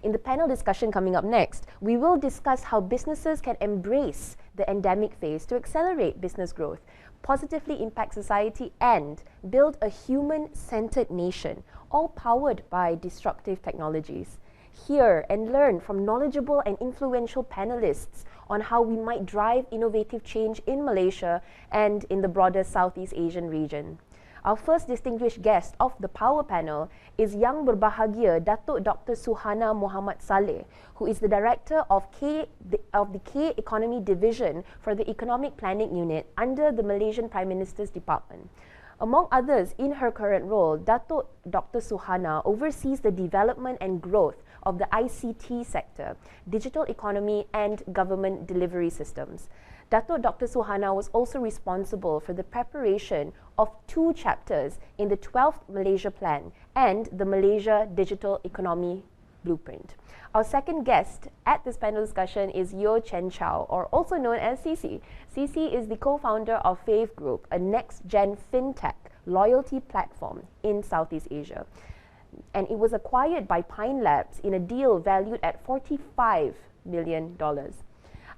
In the panel discussion coming up next, we will discuss how businesses can embrace the endemic phase to accelerate business growth, positively impact society, and build a human-centered nation, all powered by disruptive technologies. Hear and learn from knowledgeable and influential panelists on how we might drive innovative change in Malaysia and in the broader Southeast Asian region. Our first distinguished guest of the Power Panel is Yang Berbahagia Datuk Dr. Suhana Muhammad Saleh, who is the Director of the K Economy Division for the Economic Planning Unit under the Malaysian Prime Minister's Department. Among others, in her current role, Datuk Dr. Suhana oversees the development and growth of the ICT sector, digital economy, and government delivery systems. Datuk Dr. Suhana was also responsible for the preparation of 2 chapters in the 12th Malaysia Plan and the Malaysia Digital Economy Blueprint. Our second guest at this panel discussion is Yeoh Chow, or also known as CC. CC is the co-founder of Fave Group, a next-gen fintech loyalty platform in Southeast Asia. And it was acquired by Pine Labs in a deal valued at $45 million.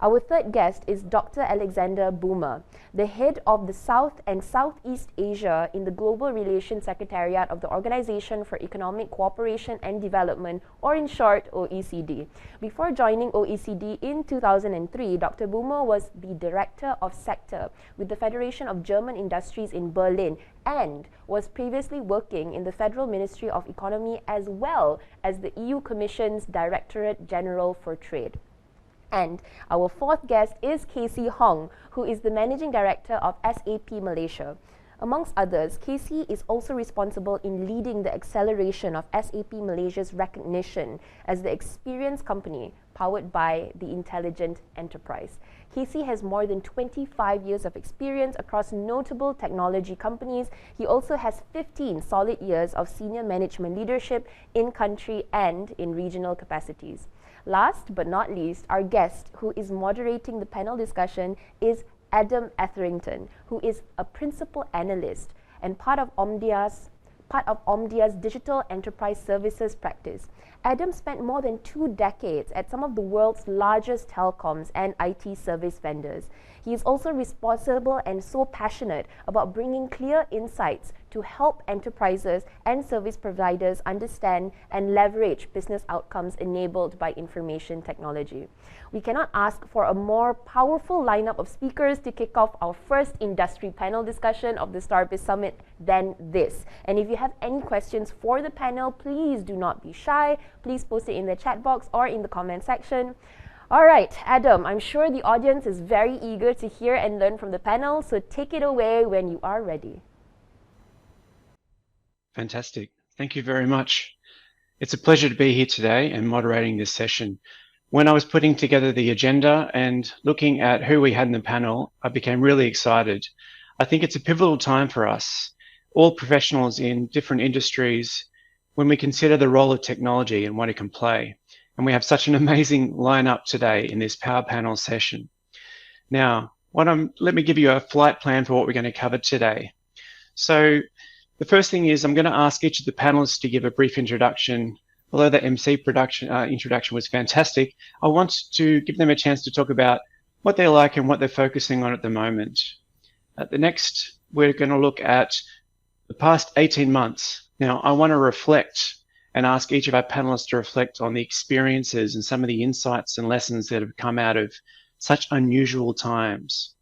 Our third guest is Dr. Alexander Böhmer, the head of the South and Southeast Asia in the Global Relations Secretariat of the Organization for Economic Cooperation and Development, or in short, OECD. Before joining OECD in 2003, Dr. Böhmer was the Director of Sector with the Federation of German Industries in Berlin and was previously working in the Federal Ministry of Economy as well as the EU Commission's Directorate General for Trade. And our fourth guest is Casey Hong, who is the Managing Director of SAP Malaysia. Amongst others, Casey is also responsible in leading the acceleration of SAP Malaysia's recognition as the experience company powered by the intelligent enterprise. Casey has more than 25 years of experience across notable technology companies. He also has 15 solid years of senior management leadership in country and in regional capacities. Last but not least, our guest who is moderating the panel discussion is Adam Etherington, who is a principal analyst and part of Omdia's digital enterprise services practice. Adam spent more than 2 decades at some of the world's largest telecoms and IT service vendors. He is also responsible and so passionate about bringing clear insights to help enterprises and service providers understand and leverage business outcomes enabled by information technology. We cannot ask for a more powerful lineup of speakers to kick off our first industry panel discussion of the StarBiz Summit than this. And if you have any questions for the panel, please do not be shy. Please post it in the chat box or in the comment section. All right, Adam, I'm sure the audience is very eager to hear and learn from the panel, so take it away when you are ready. Fantastic. Thank you very much. It's a pleasure to be here today and moderating this session. When I was putting together the agenda and looking at who we had in the panel, I became really excited. I think it's a pivotal time for us, all professionals in different industries, when we consider the role of technology and what it can play. And we have such an amazing lineup today in this Power Panel session. Now, let me give you a flight plan for what we're going to cover today. So the first thing is I'm going to ask each of the panelists to give a brief introduction. Although the MC introduction was fantastic, I want to give them a chance to talk about what they like and what they're focusing on at the moment. The next, we're going to look at the past 18 months. Now, I want to reflect and ask each of our panelists to reflect on the experiences and some of the insights and lessons that have come out of such unusual times.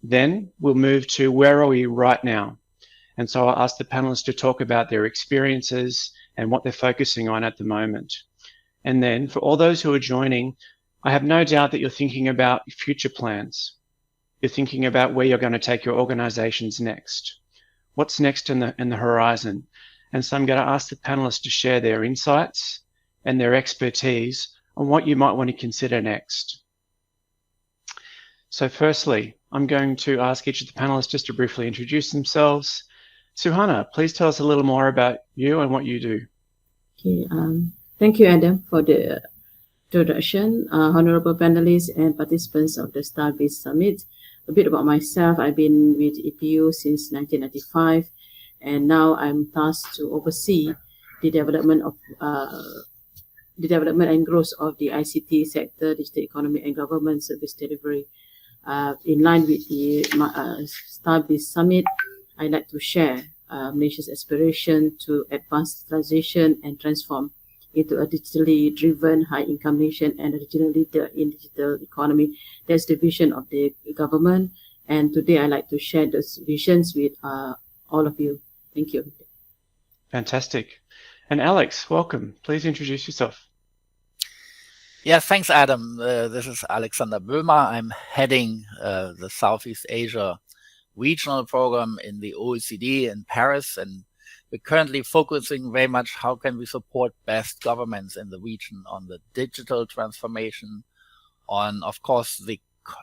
Then we'll move to where are we right now? And so I'll ask the panelists to talk about their experiences and what they're focusing on at the moment. And then for all those who are joining, I have no doubt that you're thinking about future plans. You're thinking about where you're going to take your organizations next. What's next in the horizon? And so I'm going to ask the panelists to share their insights and their expertise on what you might want to consider next. So firstly, I'm going to ask each of the panelists just to briefly introduce themselves. Suhana, please tell us a little more about you and what you do. Okay, thank you, Adam, for the introduction. Honorable panelists and participants of the StarBiz Summit. A bit about myself. I've been with EPU since 1995. And now I'm tasked to oversee the development of the development and growth of the ICT sector, digital economy, and government service delivery. In line with the StarBiz Summit, I'd like to share Malaysia's aspiration to advance transition and transform into a digitally driven, high-income nation and a regional leader in digital economy. That's the vision of the government. And today I'd like to share those visions with all of you. Thank you. Fantastic. And Alex, welcome. Please introduce yourself. Yes, thanks, Adam. This is Alexander Böhmer. I'm heading the Southeast Asia regional program in the OECD in Paris, and we're currently focusing very much how can we support best governments in the region on the digital transformation, on, of course, the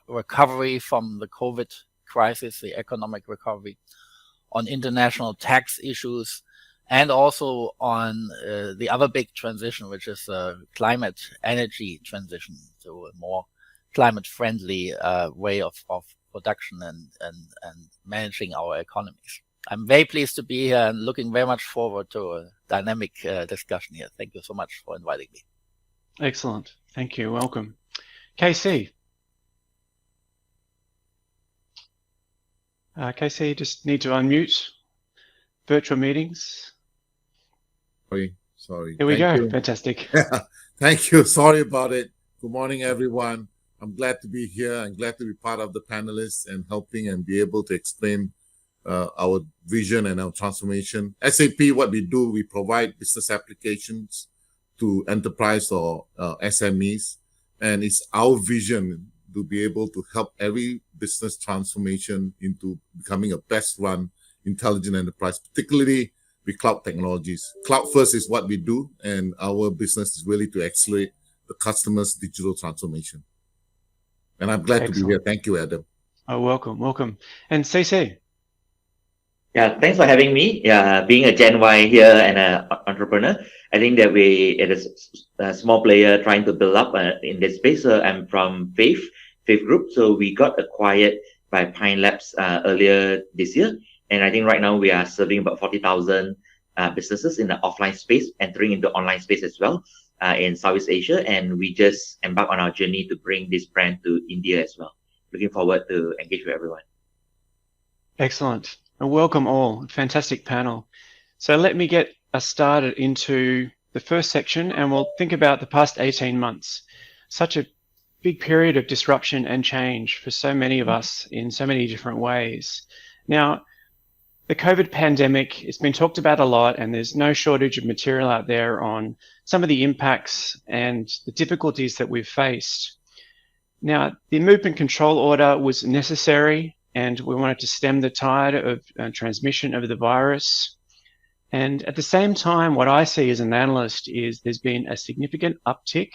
recovery from the COVID crisis, the economic recovery, on international tax issues, and also on the other big transition, which is climate energy transition, so a more climate-friendly way of production and managing our economies. I'm very pleased to be here and looking very much forward to a dynamic discussion here. Thank you so much for inviting me. Excellent. Thank you. Welcome. KC. KC, just need to unmute virtual meetings. Sorry. Here we go. You. Fantastic. Thank you. Sorry about it. Good morning, everyone. I'm glad to be here. I'm glad to be part of the panelists and helping and be able to explain our vision and our transformation. SAP, what we do, we provide business applications to enterprise or SMEs. And it's our vision to be able to help every business transformation into becoming a best run intelligent enterprise, particularly with cloud technologies. Cloud first is what we do, and our business is really to accelerate the customer's digital transformation. And I'm glad to be here. Thank you, Adam. Oh, welcome, welcome. And CC. Yeah, thanks for having me. Yeah, being a Gen Y here and an entrepreneur, I think that it is a small player trying to build up in this space. So I'm from Fave Group. So we got acquired by Pine Labs earlier this year. And I think right now we are serving about 40,000 businesses in the offline space, entering into online space as well in Southeast Asia. And we just embarked on our journey to bring this brand to India as well. Looking forward to engage with everyone. Excellent. And welcome all. Fantastic panel. So let me get us started into the first section, and we'll think about the past 18 months. Such a big period of disruption and change for so many of us in so many different ways. Now, the COVID pandemic, it's been talked about a lot, and there's no shortage of material out there on some of the impacts and the difficulties that we've faced. Now, the movement control order was necessary, and we wanted to stem the tide of transmission of the virus. And at the same time, what I see as an analyst is there's been a significant uptick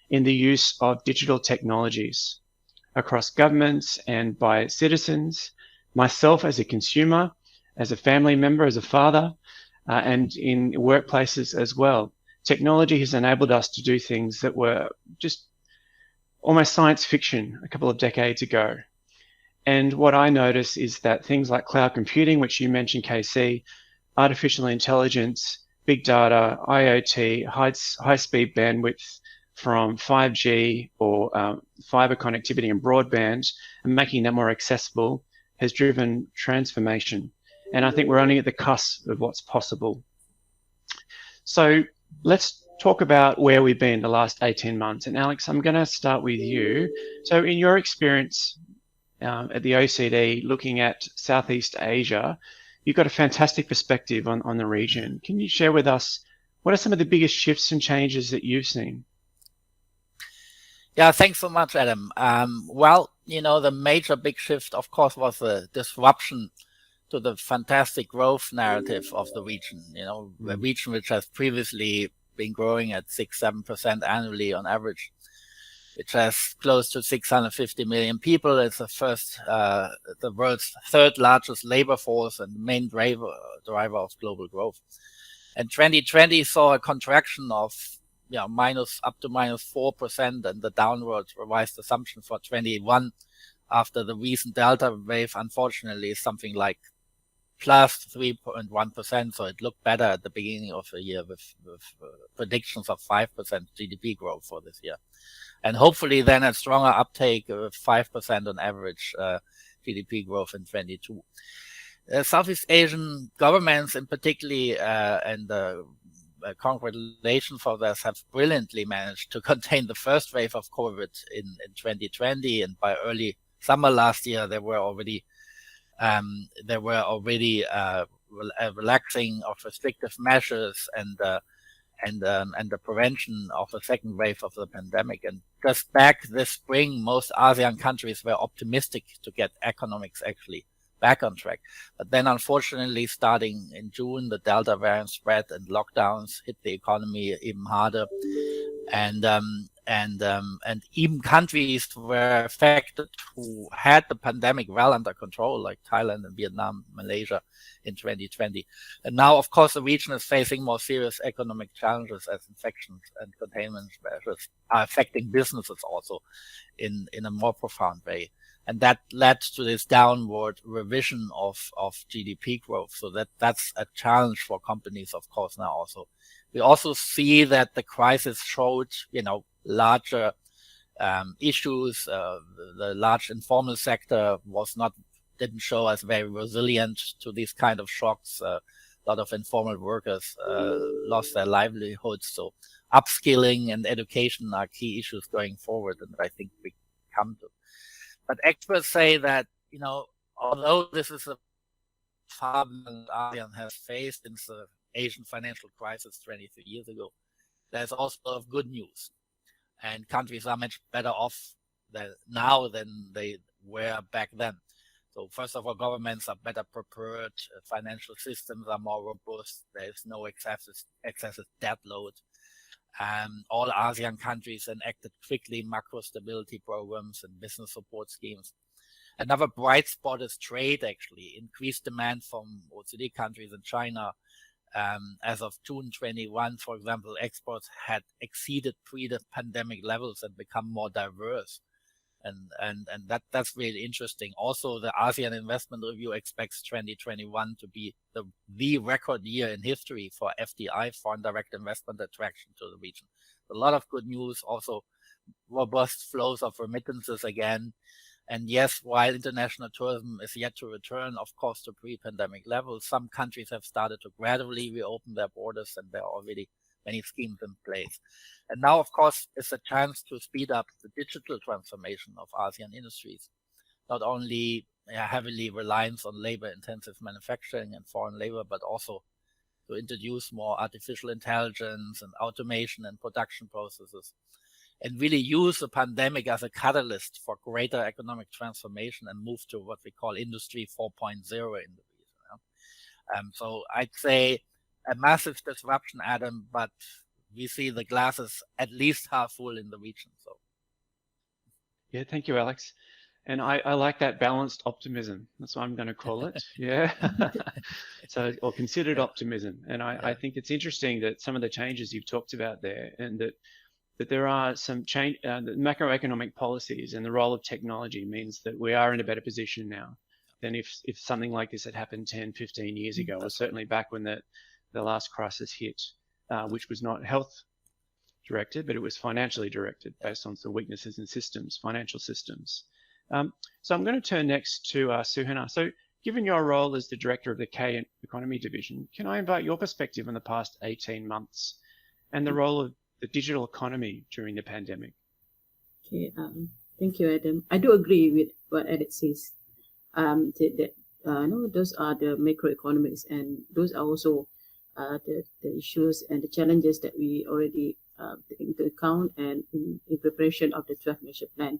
in the use of digital technologies across governments and by citizens, myself as a consumer, as a family member, as a father, and in workplaces as well. Technology has enabled us to do things that were just almost science fiction a couple of decades ago. And what I notice is that things like cloud computing, which you mentioned, KC, artificial intelligence, big data, IoT, high-speed bandwidth from 5G or fiber connectivity and broadband, and making that more accessible has driven transformation. And I think we're only at the cusp of what's possible. So let's talk about where we've been the last 18 months. And Alex, I'm going to start with you. So in your experience at the OECD, looking at Southeast Asia, you've got a fantastic perspective on the region. Can you share with us what are some of the biggest shifts and changes that you've seen? Yeah, thanks so much, Adam. Well, you know, the major big shift, of course, was the disruption to the fantastic growth narrative of the region. You know, a region which has previously been growing at 6-7% annually on average, which has close to 650 million people. It's the world's third largest labor force and the main driver of global growth. And 2020 saw a contraction of up to -4%, and the downward revised assumption for 21 after the recent Delta wave, unfortunately, is something like plus 3.1%. So it looked better at the beginning of the year with predictions of 5% GDP growth for this year. And hopefully then a stronger uptake of 5% on average GDP growth in 22. Southeast Asian governments in particular and congratulations for this have brilliantly managed to contain the first wave of COVID in 2020, and by early summer last year there were already relaxing of restrictive measures and the prevention of the second wave of the pandemic. And just back this spring, most ASEAN countries were optimistic to get economics actually back on track. But then unfortunately, starting in June, the Delta variant spread and lockdowns hit the economy even harder. And even countries were affected who had the pandemic well under control, like Thailand and Vietnam, Malaysia in 2020. And now, of course, the region is facing more serious economic challenges as infections and containment measures are affecting businesses also in a more profound way. And that led to this downward revision of GDP growth. So that's a challenge for companies, of course, now also. We also see that the crisis showed, larger issues. The large informal sector didn't show as very resilient to these kind of shocks. A lot of informal workers lost their livelihoods. So upskilling and education are key issues going forward, and I think we come to. But experts say that, although this is a problem ASEAN has faced since the Asian financial crisis 23 years ago, there's also a lot of good news. And countries are much better off now than they were back then. So first of all, governments are better prepared, financial systems are more robust, there is no excessive debt load. All ASEAN countries enacted quickly macro stability programs and business support schemes. Another bright spot is trade, actually. Increased demand from OECD countries and China. As of June 21, for example, exports had exceeded pre-pandemic levels and become more diverse. And that's really interesting. Also, the ASEAN Investment Review expects 2021 to be the record year in history for FDI, foreign direct investment attraction to the region. A lot of good news, also robust flows of remittances again. And yes, while international tourism is yet to return, of course, to pre-pandemic levels, some countries have started to gradually reopen their borders, and there are already many schemes in place. And now, of course, is a chance to speed up the digital transformation of ASEAN industries, not only heavily reliance on labor-intensive manufacturing and foreign labor, but also to introduce more artificial intelligence and automation and production processes, and really use the pandemic as a catalyst for greater economic transformation and move to what we call Industry 4.0 in the region. So I'd say a massive disruption, Adam, but we see the glass is at least half full in the region. So, yeah, thank you, Alex. And I like that balanced optimism. That's what I'm going to call it. Yeah. Or considered optimism. And I think it's interesting that some of the changes you've talked about there, and that there are some change, the macroeconomic policies and the role of technology means that we are in a better position now than if something like this had happened 10, 15 years ago, or certainly back when the last crisis hit, which was not health directed, but it was financially directed based on some weaknesses in systems, financial systems. So I'm going to turn next to Suhana. So given your role as the director of the K Economy Division, can I invite your perspective on the past 18 months and the role of the digital economy during the pandemic? Okay, thank you, Adam. I do agree with what Alex says. Those are the macroeconomics, and those are also the issues and the challenges that we already take into account and in preparation of the 12 measure plan.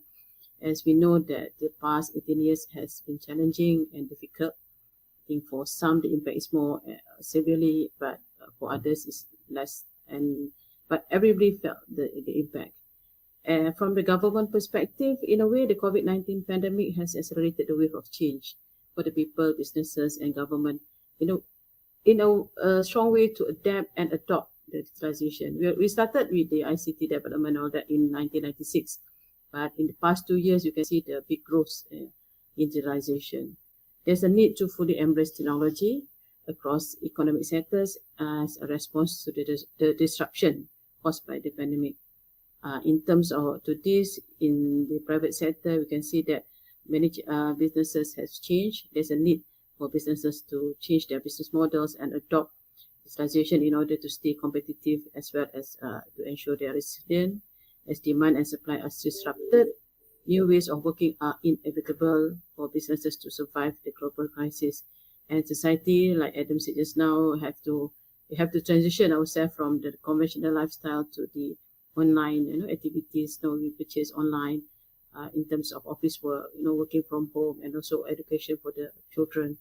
As we know that the past 18 years has been challenging and difficult. I think for some the impact is more severely, but for others it's less. But everybody felt the impact. From the government perspective, in a way, the COVID-19 pandemic has accelerated the wave of change for the people, businesses, and government. In a strong way to adapt and adopt the digitalization. We started with the ICT development all that in 1996. But in the past 2 years, you can see the big growth in digitalization. there's a need to fully embrace technology across economic sectors as a response to the disruption caused by the pandemic. In terms of to this, in the private sector, we can see that many businesses has changed. There's a need for businesses to change their business models and adopt digitalization in order to stay competitive, as well as to ensure they are resilient as demand and supply are disrupted. New ways of working are inevitable for businesses to survive the global crisis. And society, like Adam said just now, we have to transition ourselves from the conventional lifestyle to the online, activities. We purchase online in terms of office work, working from home, and also education for the children.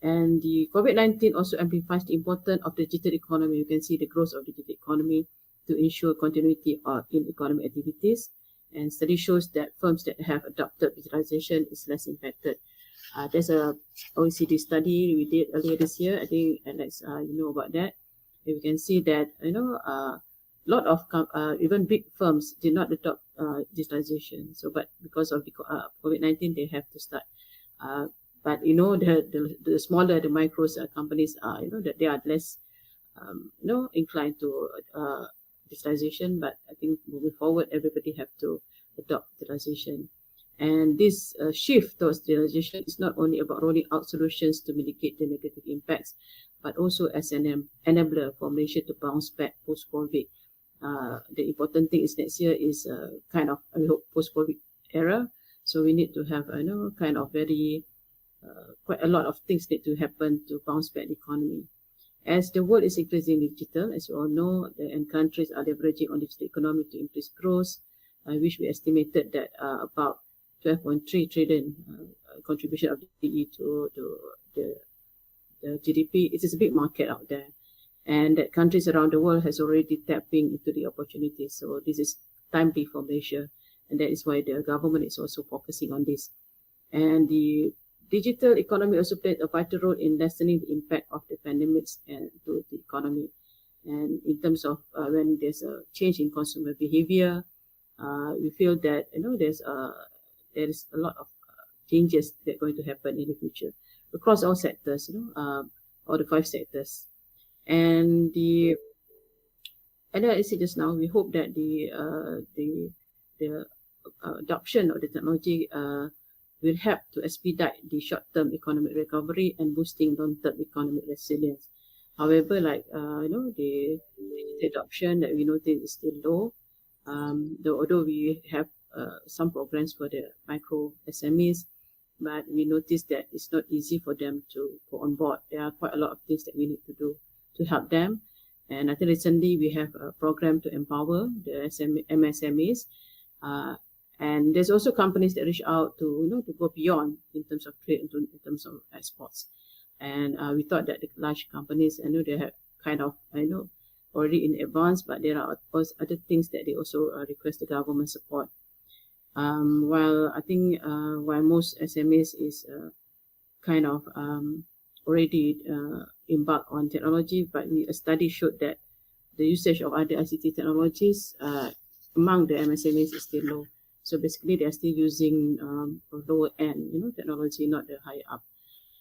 And the COVID-19 also amplifies the importance of the digital economy. You can see the growth of the digital economy to ensure continuity in economic activities. And study shows that firms that have adopted digitalization is less impacted. There's a OECD study we did earlier this year. I think Alex, you know about that. And we can see that a lot of even big firms did not adopt digitalization. So, but because of the COVID-19, they have to start. But the smaller the micros companies are, that they are less inclined to digitalization. But I think moving forward, everybody have to adopt digitalization. And this shift towards digitalization is not only about rolling out solutions to mitigate the negative impacts, but also as an enabler for Malaysia to bounce back post-COVID. The important thing is next year is kind of, I hope, post-COVID era. So we need to have, kind of very, quite a lot of things need to happen to bounce back the economy. As the world is increasingly digital, as you all know, and countries are leveraging on digital economy to increase growth, which we estimated that about 12.3 trillion contribution of DE to the GDP. It is a big market out there, and that countries around the world has already tapping into the opportunities. So this is timely for Malaysia, and that is why the government is also focusing on this. And the digital economy also played a vital role in lessening the impact of the pandemics and to the economy. And in terms of when there's a change in consumer behavior, we feel that there is a lot of changes that are going to happen in the future across all sectors, all the 5 sectors. And as I said just now, we hope that the adoption of the technology will help to expedite the short-term economic recovery and boosting long-term economic resilience. However, like the adoption that we notice is still low. Although we have some programs for the micro SMEs, but we noticed that it's not easy for them to go on board. There are quite a lot of things that we need to do to help them. And I think recently we have a program to empower the MSMEs. And there's also companies that reach out to go beyond in terms of trade, in terms of exports. And we thought that the large companies, they have kind of, already in advance, but there are other things that they also request the government support. While I think while most SMEs is kind of already embarked on technology, but a study showed that the usage of other ICT technologies among the MSMEs is still low. So basically, they are still using lower end, technology, not the higher up.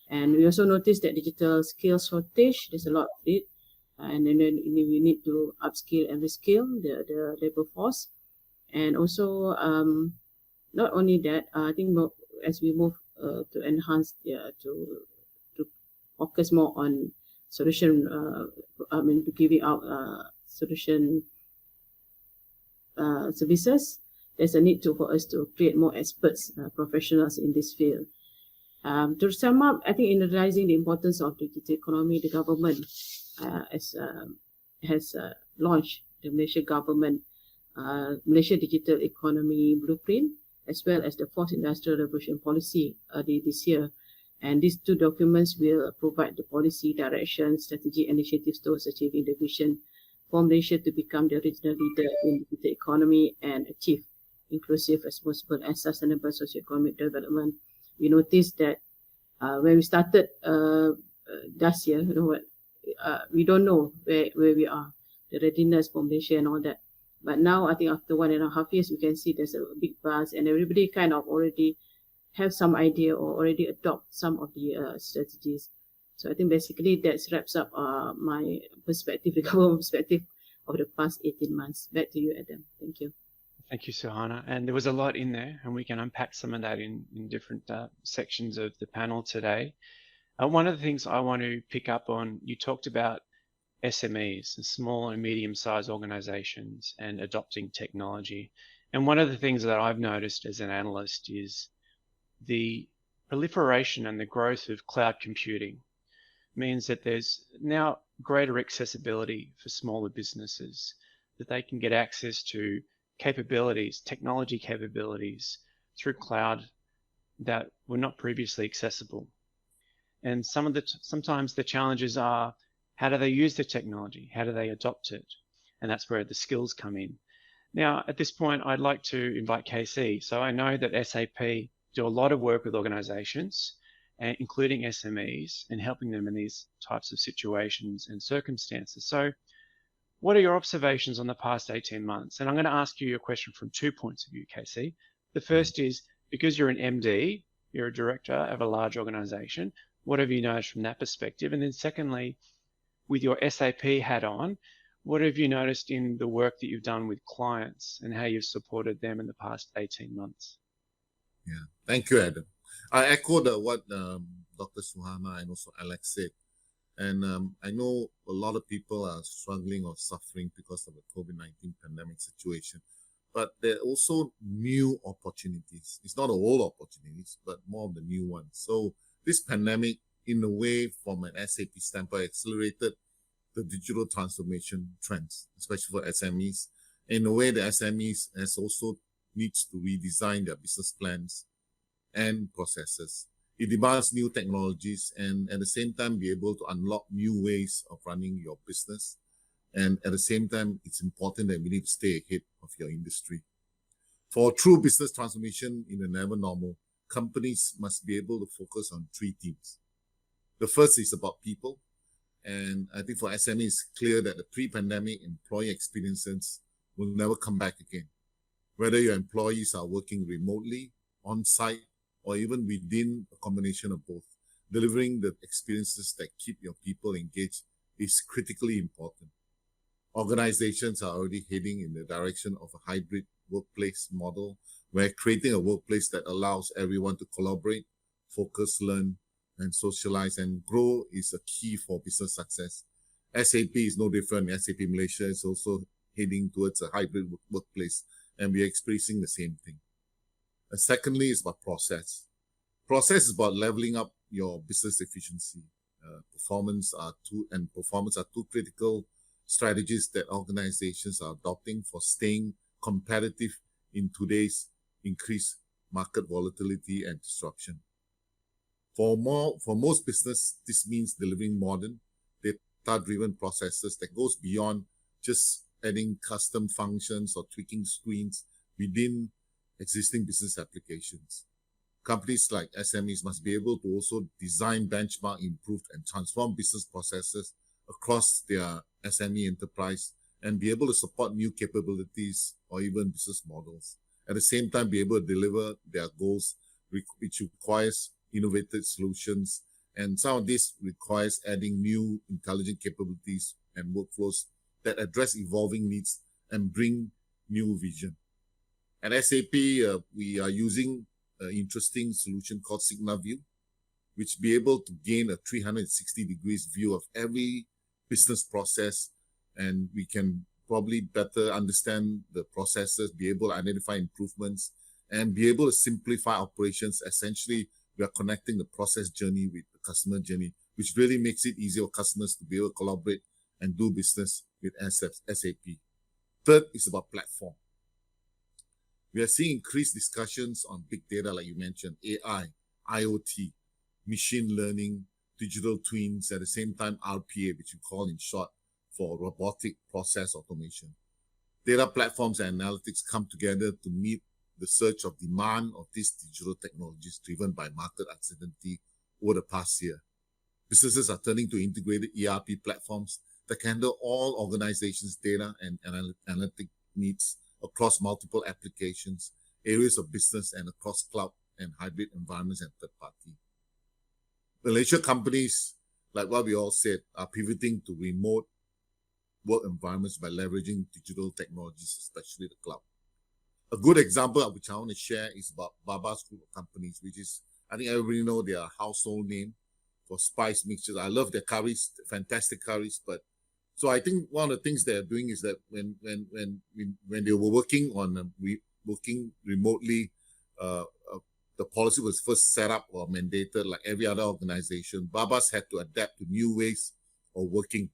And we also noticed that digital skills shortage. There's a lot of it, and then we need to upskill and reskill the labor force. And also, not only that, I think as we move to enhance, to focus more on solution, to giving out solution services, there's a need for us to create more experts, professionals in this field. To sum up, I think in realizing the importance of the digital economy, the government has launched the Malaysia government Malaysia Digital Economy Blueprint, as well as the 4th Industrial Revolution Policy early this year. And these 2 documents will provide the policy direction, strategy, initiatives towards achieving the vision for Malaysia to become the regional leader in the digital economy and achieve inclusive, responsible, and sustainable socio-economic development. We noticed that when we started last year, we don't know where we are, the readiness for Malaysia and all that. But now, I think after 1.5 years, we can see there's a big buzz, and everybody kind of already have some idea or already adopt some of the strategies. So I think basically that wraps up my perspective, the government perspective of the past 18 months. Back to you, Adam. Thank you. Thank you, Suhana. And there was a lot in there, and we can unpack some of that in different sections of the panel today. One of the things I want to pick up on, you talked about SMEs, small and medium-sized organizations, and adopting technology. And one of the things that I've noticed as an analyst is the proliferation and the growth of cloud computing means that there's now greater accessibility for smaller businesses, that they can get access to capabilities, technology capabilities through cloud that were not previously accessible. And sometimes the challenges are, how do they use the technology? How do they adopt it? And that's where the skills come in. Now, at this point, I'd like to invite KC. So I know that SAP do a lot of work with organizations, including SMEs, and helping them in these types of situations and circumstances. So what are your observations on the past 18 months? And I'm going to ask you a question from 2 points of view, KC. The first is, because you're an MD, you're a director of a large organization, what have you noticed from that perspective? And then secondly, with your SAP hat on, what have you noticed in the work that you've done with clients and how you've supported them in the past 18 months? Yeah, thank you, Adam. I echoed what Dr. Suhana and also Alex said. And I know a lot of people are struggling or suffering because of the COVID-19 pandemic situation. But there are also new opportunities. It's not all opportunities, but more of the new ones. So this pandemic, in a way, from an SAP standpoint, accelerated the digital transformation trends, especially for SMEs. In a way, the SMEs has also needs to redesign their business plans and processes. It demands new technologies and at the same time be able to unlock new ways of running your business. And at the same time, it's important that we need to stay ahead of your industry. For true business transformation in the never normal, companies must be able to focus on 3 themes. The first is about people. And I think for SME, it's clear that the pre-pandemic employee experiences will never come back again. Whether your employees are working remotely, on-site, or even within a combination of both, delivering the experiences that keep your people engaged is critically important. Organizations are already heading in the direction of a hybrid workplace model, where creating a workplace that allows everyone to collaborate, focus, learn, and socialize and grow is a key for business success. SAP is no different. SAP Malaysia is also heading towards a hybrid workplace, and we are experiencing the same thing. And secondly, is about process. Process is about leveling up your business efficiency. Performance are two critical strategies that organizations are adopting for staying competitive in today's increased market volatility and disruption. For most business, this means delivering modern, data-driven processes that goes beyond just adding custom functions or tweaking screens within existing business applications. Companies like SMEs must be able to also design, benchmark, improve, and transform business processes across their SME enterprise and be able to support new capabilities or even business models. At the same time, be able to deliver their goals, which requires innovative solutions. And some of this requires adding new intelligent capabilities and workflows that address evolving needs and bring new vision. At SAP, we are using an interesting solution called SignaView, which be able to gain a 360 degrees view of every business process, and we can probably better understand the processes, be able to identify improvements, and be able to simplify operations. Essentially, we are connecting the process journey with the customer journey, which really makes it easier for customers to be able to collaborate and do business with SAP. Third is about platform. We are seeing increased discussions on big data, like you mentioned, AI, IoT, machine learning, digital twins, at the same time RPA, which we call in short for robotic process automation. Data platforms and analytics come together to meet the surge of demand of these digital technologies driven by market uncertainty over the past year. Businesses are turning to integrated ERP platforms that can handle all organizations' data and analytic needs across multiple applications, areas of business, and across cloud and hybrid environments and third party. Malaysia companies, like what we all said, are pivoting to remote work environments by leveraging digital technologies, especially the cloud. A good example which I want to share is about Baba's group of companies, which is, I think everybody know they are a household name for spice mixtures. I love their curries, fantastic curries. But so I think one of the things they're doing is that when they were working on working remotely, the policy was first set up or mandated like every other organization. Baba's had to adapt to new ways of working.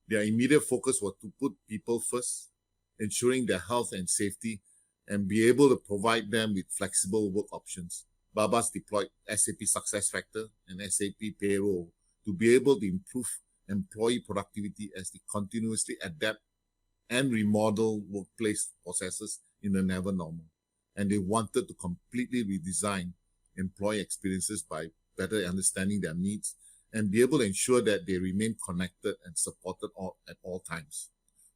Their immediate focus was to put people first, ensuring their health and safety, and be able to provide them with flexible work options. Baba's deployed SAP SuccessFactors and SAP Payroll to be able to improve employee productivity as they continuously adapt and remodel workplace processes in the never normal. And they wanted to completely redesign employee experiences by better understanding their needs and be able to ensure that they remain connected and supported at all times.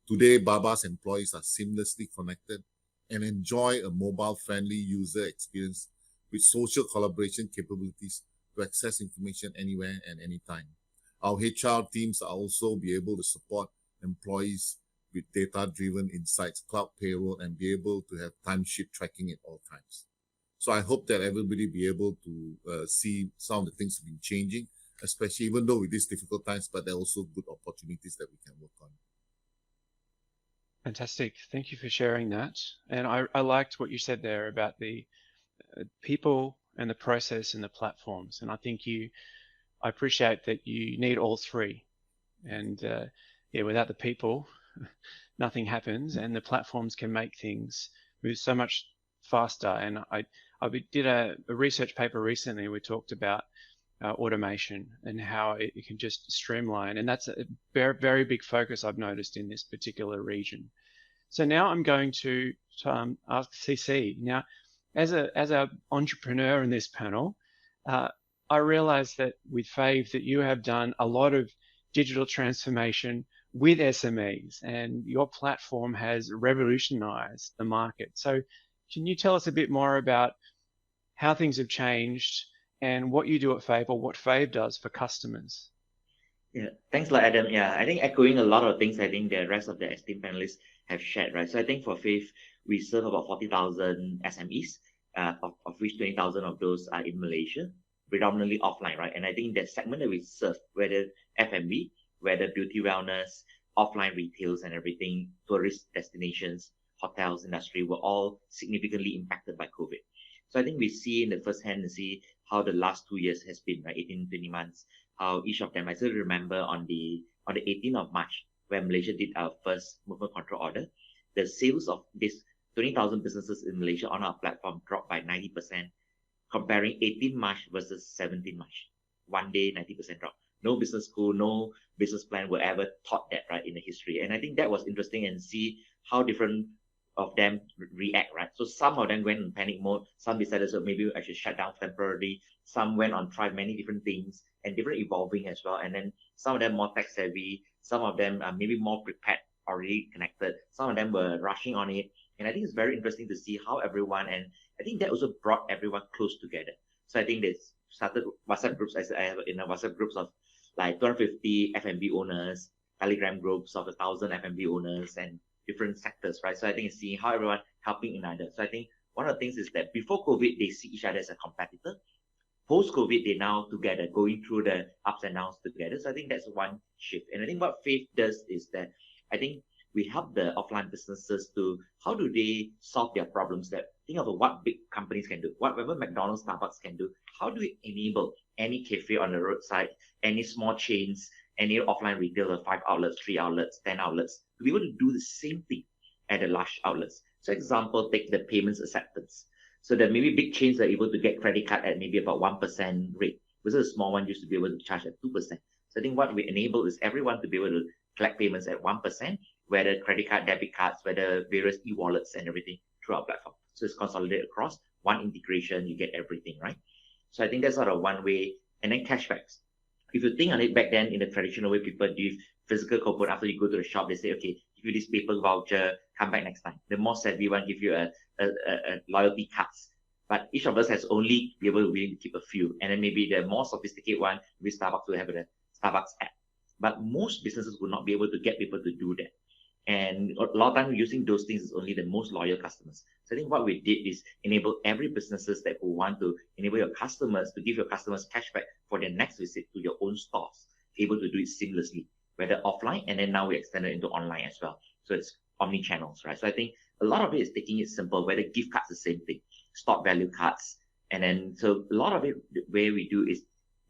Today, Baba's employees are seamlessly connected and enjoy a mobile-friendly user experience with social collaboration capabilities to access information anywhere and anytime. Our HR teams are also be able to support employees with data-driven insights, cloud payroll, and be able to have timesheet tracking at all times. So I hope that everybody be able to see some of the things have been changing, especially even though with these difficult times, but there are also good opportunities that we can work on. Fantastic. Thank you for sharing that. And I liked what you said there about the people and the process and the platforms. And I think I appreciate that you need all three. And yeah, without the people, nothing happens, and the platforms can make things move so much faster. And I did a research paper recently. We talked about automation and how it can just streamline, and that's a very, very big focus I've noticed in this particular region. So now I'm going to ask CC. Now, as an entrepreneur in this panel, I realize that with Fave that you have done a lot of digital transformation with SMEs, and your platform has revolutionized the market. So can you tell us a bit more about how things have changed and what you do at Fave, or what Fave does for customers? Yeah, thanks a lot, Adam. Yeah, I think echoing a lot of things I think the rest of the esteemed panelists have shared, right? So I think for Fave, we serve about 40,000 SMEs, of which 20,000 of those are in Malaysia, predominantly offline, right? And I think that segment that we serve, whether F&B, whether beauty wellness, offline retails and everything, tourist destinations, hotels industry, were all significantly impacted by COVID. So I think we see in the first hand and see how the last 2 years has been, right? 18, 20 months, how each of them, I still remember on the 18th of March, when Malaysia did our first movement control order, the sales of these 20,000 businesses in Malaysia on our platform dropped by 90%, comparing 18 March versus 17 March. One day, 90% drop. No business school, no business plan were ever taught that, right, in the history. And I think that was interesting, and see how different of them react, right? So some of them went in panic mode. Some decided, so maybe I should shut down temporarily. Some went on, tried many different things and different evolving as well. And then some of them more tech savvy. Some of them are maybe more prepared, already connected. Some of them were rushing on it. And I think it's very interesting to see how everyone, and I think that also brought everyone close together. So I think they started WhatsApp groups. I have in a WhatsApp groups of like 250 F&B owners, Telegram groups of 1,000 F&B owners, and different sectors, right? So I think it's seeing how everyone helping in either. So I think one of the things is that before COVID, they see each other as a competitor. Post-COVID, they now together, going through the ups and downs together. So I think that's one shift. And I think what Fave does is that I think we help the offline businesses to, how do they solve their problems? That think of what big companies can do, whatever McDonald's, Starbucks can do. How do we enable any cafe on the roadside, any small chains, any offline retailer, 5 outlets, 3 outlets, 10 outlets, to be able to do the same thing at the large outlets? So example, take the payments acceptance. So that maybe big chains are able to get credit card at maybe about 1% rate, versus a small one used to be able to charge at 2%. So I think what we enable is everyone to be able to collect payments at 1%, whether credit card, debit cards, whether various e-wallets and everything through our platform. So it's consolidated across one integration, you get everything, right? So I think that's sort of one way. And then cashbacks. If you think on it, back then in the traditional way, people give physical coupon after you go to the shop. They say, okay, give you this paper voucher, come back next time. The more savvy one give you a loyalty cards. but each of us has only be able to really keep a few. And then maybe the more sophisticated one, maybe Starbucks will have the Starbucks app. But most businesses will not be able to get people to do that. And a lot of time using those things is only the most loyal customers. So I think what we did is enable every businesses that who want to enable your customers to give your customers cashback for their next visit to your own stores, able to do it seamlessly, whether offline, and then now we extend it into online as well. So it's omni-channels, right? So I think a lot of it is taking it simple, whether gift cards the same thing, stock value cards. And then, so a lot of it, the way we do is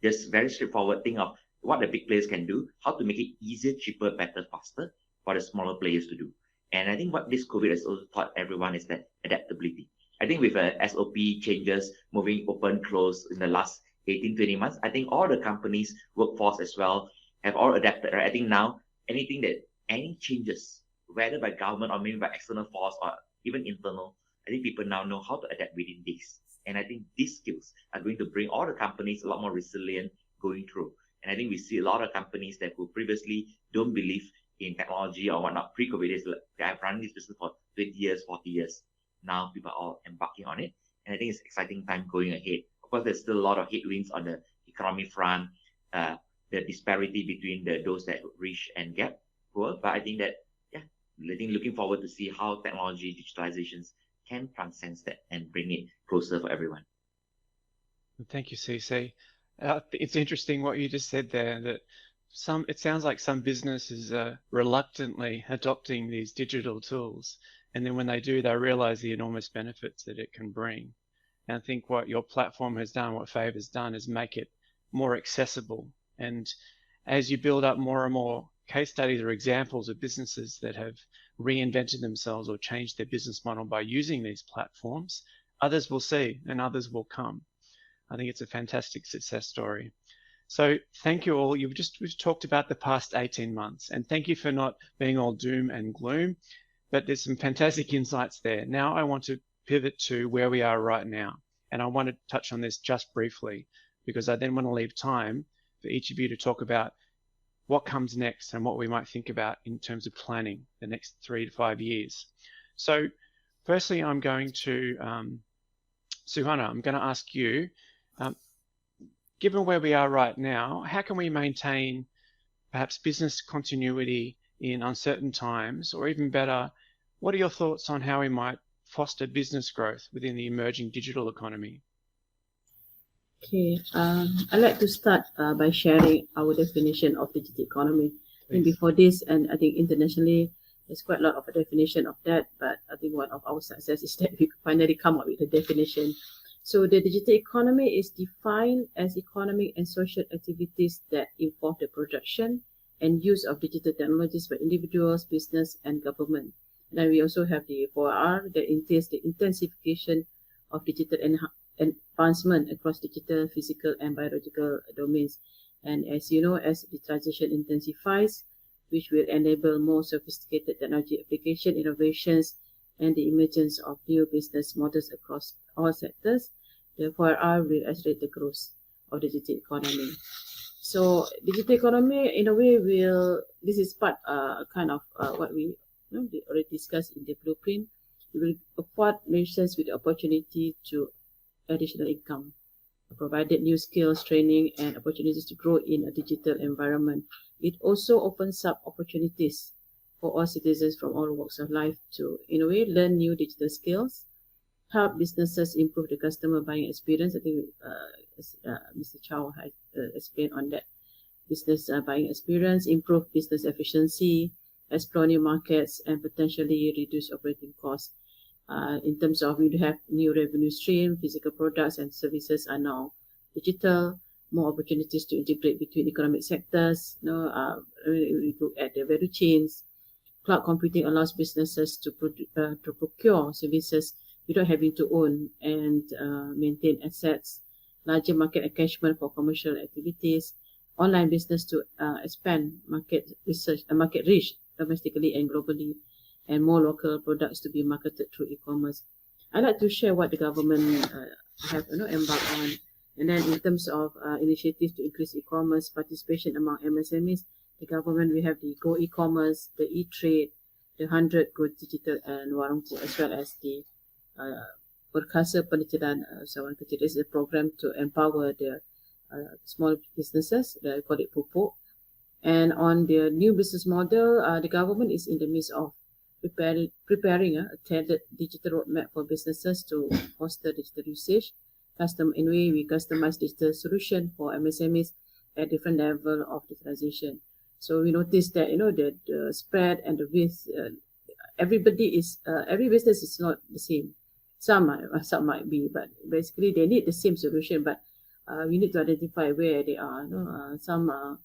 just very straightforward thing of what the big players can do, how to make it easier, cheaper, better, faster for the smaller players to do. And I think what this COVID has also taught everyone is that adaptability. I think with SOP changes, moving open, close in the last 18, 20 months, I think all the companies, workforce as well, have all adapted, right? I think now any changes, whether by government or maybe by external force or even internal, I think people now know how to adapt within this. And I think these skills are going to bring all the companies a lot more resilient going through. And I think we see a lot of companies that who previously don't believe in technology or whatnot, pre-COVID days, they have run this business for 20 years, 40 years. Now people are all embarking on it. And I think it's an exciting time going ahead. Of course, there's still a lot of headwinds on the economy front, the disparity between those that rich and get poor. But I think that, looking forward to see how technology, digitalizations can transcend that and bring it closer for everyone. Thank you, CC. It's interesting what you just said there, that it sounds like some businesses are reluctantly adopting these digital tools. And then when they do, they realize the enormous benefits that it can bring. And I think what your platform has done, what Fave has done, is make it more accessible. And as you build up more and more case studies or examples of businesses that have reinvented themselves or changed their business model by using these platforms, others will see and others will come. I think it's a fantastic success story. So thank you all. We've talked about the past 18 months, and thank you for not being all doom and gloom, but there's some fantastic insights there. Now I want to pivot to where we are right now. And I want to touch on this just briefly, because I then want to leave time for each of you to talk about what comes next and what we might think about in terms of planning the next 3 to 5 years. So firstly, I'm going to, Suhana, I'm going to ask you, given where we are right now, how can we maintain perhaps business continuity in uncertain times, or even better, what are your thoughts on how we might foster business growth within the emerging digital economy? Okay, I'd like to start by sharing our definition of digital economy. And before this, and I think internationally, there's quite a lot of a definition of that, but I think one of our success is that we finally come up with a definition. So the digital economy is defined as economic and social activities that involve the production and use of digital technologies by individuals, business, and government. And then we also have the 4R that entails the intensification of digital advancement across digital, physical, and biological domains. And as you know, as the transition intensifies, which will enable more sophisticated technology application, innovations, and the emergence of new business models across all sectors, the 4R will accelerate the growth of the digital economy. So digital economy, in a way, this is part kind of what we already discussed in the blueprint. It will afford nations with the opportunity to additional income, provided new skills, training, and opportunities to grow in a digital environment. It also opens up opportunities for all citizens from all walks of life to, in a way, learn new digital skills, help businesses improve the customer buying experience. I think Mr. Chow had explained on that. Business buying experience, improve business efficiency, explore new markets, and potentially reduce operating costs. In terms of we have new revenue stream, physical products and services are now digital, more opportunities to integrate between economic sectors. We look at the value chains. Cloud computing allows businesses to procure services without having to own and maintain assets. Larger market engagement for commercial activities. Online business to expand market research and market reach domestically and globally, and more local products to be marketed through e-commerce. I'd like to share what the government have embarked on. And then in terms of initiatives to increase e-commerce participation among MSMEs, the government, we have the Go e-commerce, the e-trade, the 100 Go Digital and Warungku, as well as the Perkasa Penelitian Usahawan Kecil. This is a program to empower the small businesses. They call it Pupuk. And on the new business model, the government is in the midst of preparing a tailored digital roadmap for businesses to foster digital usage. Anyway, we customize digital solution for MSMEs at different level of digitalization. So we noticed that the spread and the width, every business is not the same. Some might be, but basically they need the same solution. But we need to identify where they are. Some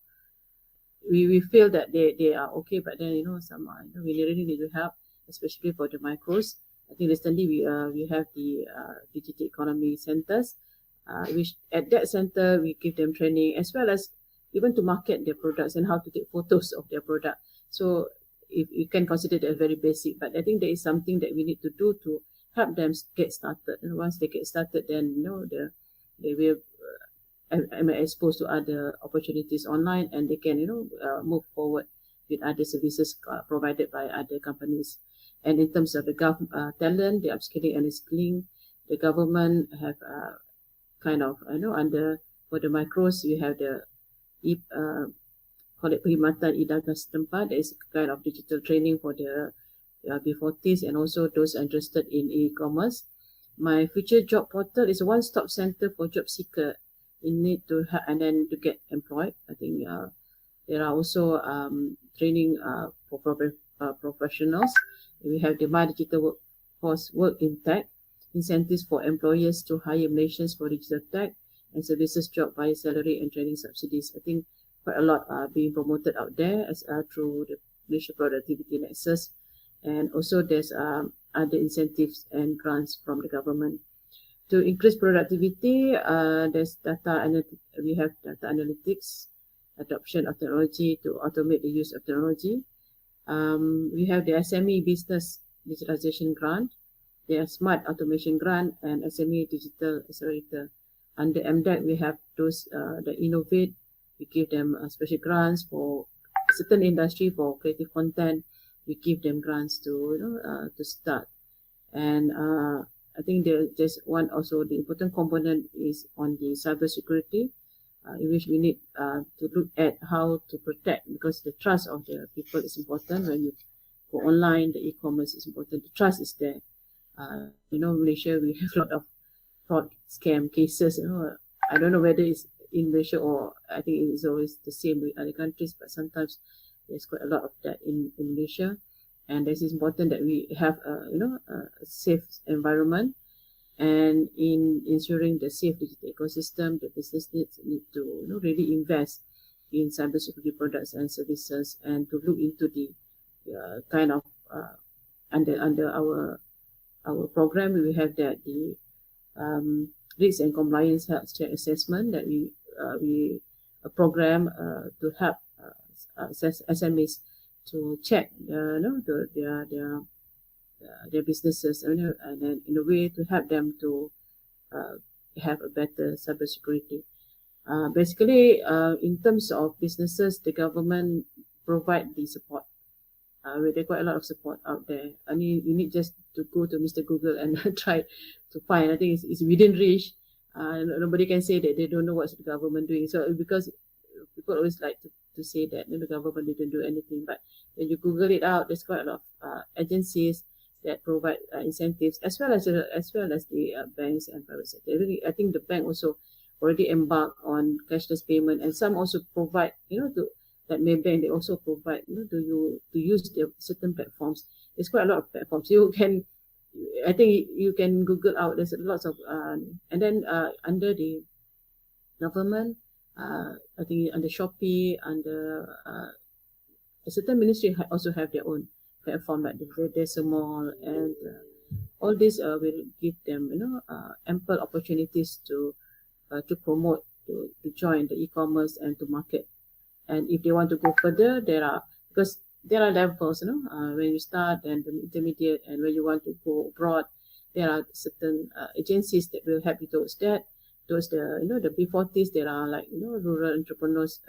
we feel that they are okay, but then some we really need to help, especially for the micros. I think recently we have the digital economy centers, which at that center we give them training as well as even to market their products and how to take photos of their product. So if you can consider that very basic, but I think there is something that we need to do to help them get started. And once they get started, then they will exposed to other opportunities online, and they can move forward with other services provided by other companies. And in terms of the talent, the upskilling and reskilling, the government have kind of under for the micros we have the call it Perkhidmatan Idaga Setempat. There is a kind of digital training for the B40s and also those interested in e-commerce. My future job portal is a one-stop center for job seeker in need to and then to get employed. I think there are also training for professionals. We have the My Digital Workforce Work in Tech, incentives for employers to hire Malaysians for digital tech and services job via salary and training subsidies. I think quite a lot are being promoted out there as through the Malaysia Productivity Nexus, and also there's other incentives and grants from the government. To increase productivity, there's we have data analytics, adoption of technology to automate the use of technology. We have the SME Business Digitalization Grant, the Smart Automation Grant, and SME Digital Accelerator. Under MDEC, we have those that innovate. We give them special grants for certain industry for creative content. We give them grants to start. And I think there's one also, the important component is on the cybersecurity, in which we need to look at how to protect, because the trust of the people is important. When you go online, the e-commerce is important. The trust is there. Malaysia, we have a lot of fraud scam cases. I don't know whether it's in Malaysia or I think it's always the same with other countries, but sometimes there's quite a lot of that in Malaysia. And this is important that we have a safe environment, and in ensuring the safe digital ecosystem, the business need to really invest in cybersecurity products and services, and to look into the kind of under our program. We have that the risk and compliance health check assessment that we a program to help SMEs to check their businesses, and then in a way to help them to have a better cybersecurity. Basically, in terms of businesses, the government provide the support. There's quite a lot of support out there. I mean, you need just to go to Mr. Google and try to find. I think it's within reach. Nobody can say that they don't know what's the government doing. So because people always like to say that the government didn't do anything, but when you Google it out, there's quite a lot of agencies that provide incentives, as well as the banks and private sector. I think the bank also already embarked on cashless payment, and some also provide, that Maybank, they also provide, to use their certain platforms. There's quite a lot of platforms. I think you can Google out. There's lots of, and then under the government, I think under Shopee, under a certain ministry also have their own platform, like the Decimal, and all this will give them, ample opportunities to promote, to join the e-commerce and to market. And if they want to go further, because there are levels, when you start and the intermediate, and when you want to go abroad, there are certain agencies that will help you towards that. Towards the B40s, there are like rural entrepreneurs,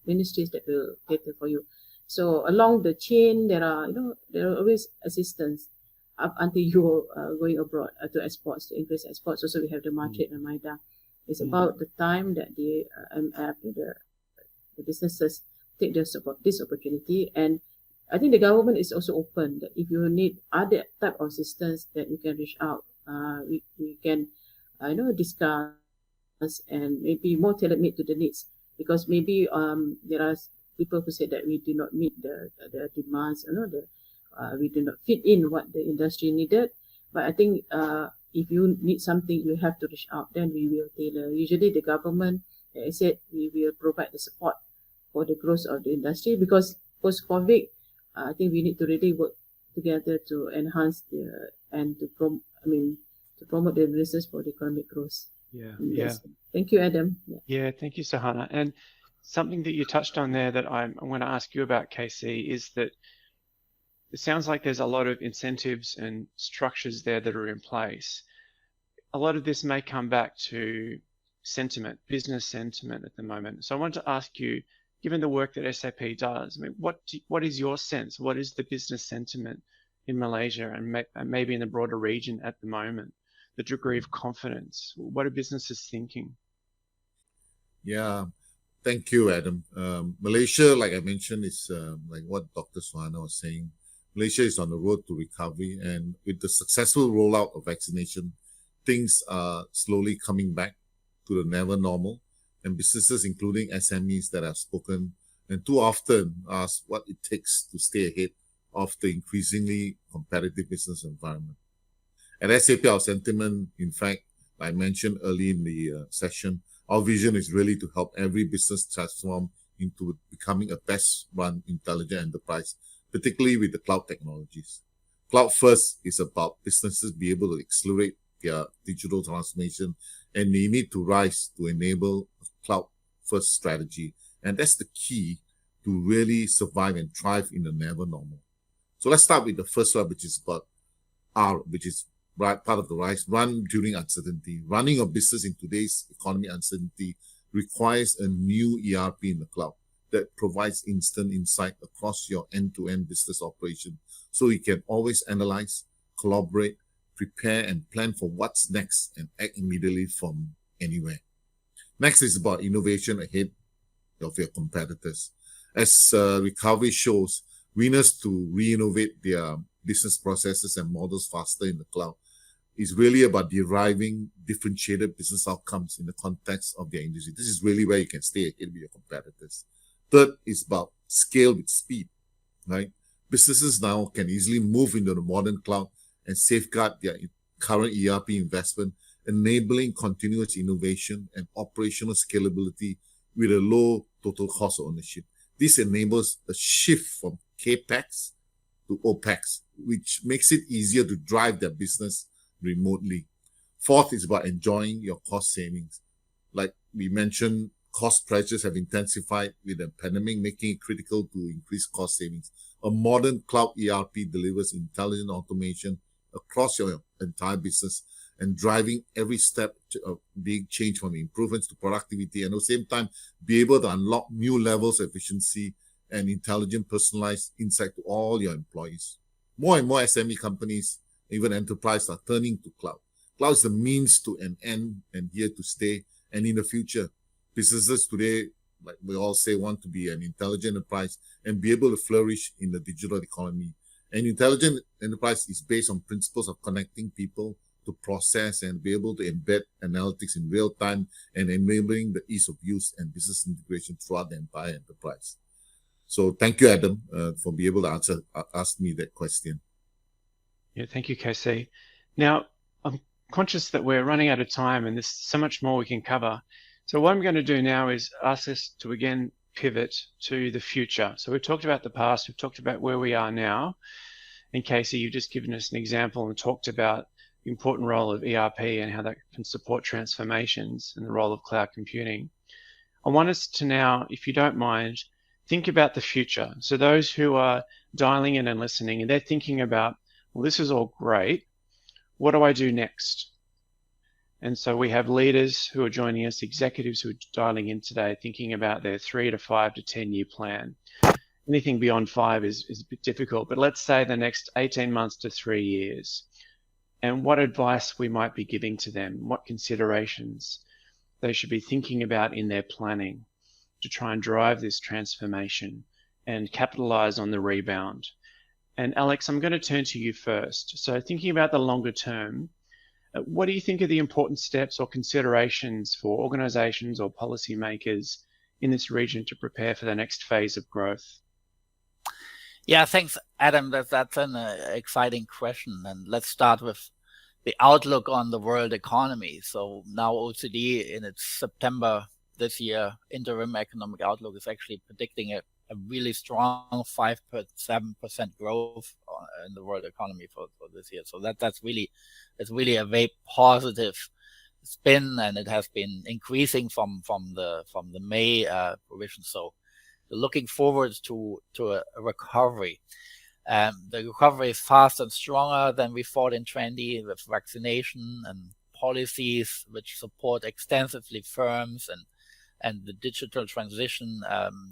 ministries that will cater for you. So along the chain, there are always assistance. up until you going abroad to exports, to increase exports. Also, we have the market and MIDA. It's about the time that the MF, the businesses take this opportunity. And I think the government is also open that if you need other type of assistance, that you can reach out. We can discuss and maybe more tailor-made to the needs, because maybe there are people who say that we do not meet the demands, we do not fit in what the industry needed. But I think if you need something, you have to reach out, then we will tailor. Usually the government, like I said, we will provide the support for the growth of the industry, because post-COVID, I think we need to really work together to enhance and to promote the business for the economic growth. Yeah. Thank you, Adam. Yeah, thank you, Suhana. And something that you touched on there that I'm going to ask you about, KC, is that it sounds like there's a lot of incentives and structures there that are in place. A lot of this may come back to sentiment, business sentiment at the moment. So I wanted to ask you, given the work that SAP does, what is your sense? What is the business sentiment in Malaysia and maybe in the broader region at the moment? The degree of confidence. What are businesses thinking? Yeah, thank you, Adam. Malaysia, like I mentioned, is like what Dr. Suhana was saying. Malaysia is on the road to recovery, and with the successful rollout of vaccination, things are slowly coming back to the never normal. And businesses, including SMEs that have spoken, and too often ask what it takes to stay ahead of the increasingly competitive business environment. At SAP, our sentiment, in fact, I mentioned early in the session, our vision is really to help every business transform into becoming a best-run intelligent enterprise, particularly with the cloud technologies. Cloud first is about businesses be able to accelerate their digital transformation, and they need to rise to enable a cloud-first strategy. And that's the key to really survive and thrive in the never normal. So let's start with the first one, which is about R, which is part of the rise, run during uncertainty. Running a business in today's economy uncertainty requires a new ERP in the cloud that provides instant insight across your end-to-end business operation, so you can always analyze, collaborate, prepare, and plan for what's next and act immediately from anywhere. Next is about innovation ahead of your competitors. As recovery shows, winners to re-innovate their business processes and models faster in the cloud is really about deriving differentiated business outcomes in the context of their industry. This is really where you can stay ahead with your competitors. Third is about scale with speed, right? Businesses now can easily move into the modern cloud and safeguard their current ERP investment, enabling continuous innovation and operational scalability with a low total cost of ownership. This enables a shift from CAPEX to OPEX, which makes it easier to drive their business remotely. Fourth is about enjoying your cost savings. Like we mentioned, cost pressures have intensified with the pandemic, making it critical to increase cost savings. A modern cloud ERP delivers intelligent automation across your entire business and driving every step of being changed from improvements to productivity, and at the same time be able to unlock new levels of efficiency and intelligent personalized insight to all your employees. More and more SME companies, even enterprise, are turning to cloud. Cloud is the means to an end and here to stay. And in the future, businesses today, like we all say, want to be an intelligent enterprise and be able to flourish in the digital economy. An intelligent enterprise is based on principles of connecting people to process and be able to embed analytics in real time and enabling the ease of use and business integration throughout the entire enterprise. So thank you, Adam, for being able to ask me that question. Yeah, thank you, KC. Now, I'm conscious that we're running out of time and there's so much more we can cover. So what I'm going to do now is ask us to again pivot to the future. So we've talked about the past, we've talked about where we are now. And KC, you've just given us an example and talked about the important role of ERP and how that can support transformations and the role of cloud computing. I want us to now, if you don't mind, think about the future. So those who are dialing in and listening, and they're thinking about, well, this is all great. What do I do next? And so we have leaders who are joining us, executives who are dialing in today, thinking about their 3 to 5 to 10 year plan. anything beyond 5 is a bit difficult, but let's say the next 18 months to 3 years, and what advice we might be giving to them, what considerations they should be thinking about in their planning to try and drive this transformation and capitalize on the rebound. And Alex, I'm going to turn to you first. So thinking about the longer term, what do you think are the important steps or considerations for organizations or policymakers in this region to prepare for the next phase of growth? Yeah, thanks, Adam. That's an exciting question. And let's start with the outlook on the world economy. So now OECD in its September this year interim economic outlook is actually predicting a really strong 5.7% growth in the world economy for this year. So that's really a very positive spin, and it has been increasing from the May provision. So looking forward to a recovery. The recovery is fast and stronger than we thought in 2020 with vaccination and policies which support extensively firms and the digital transition.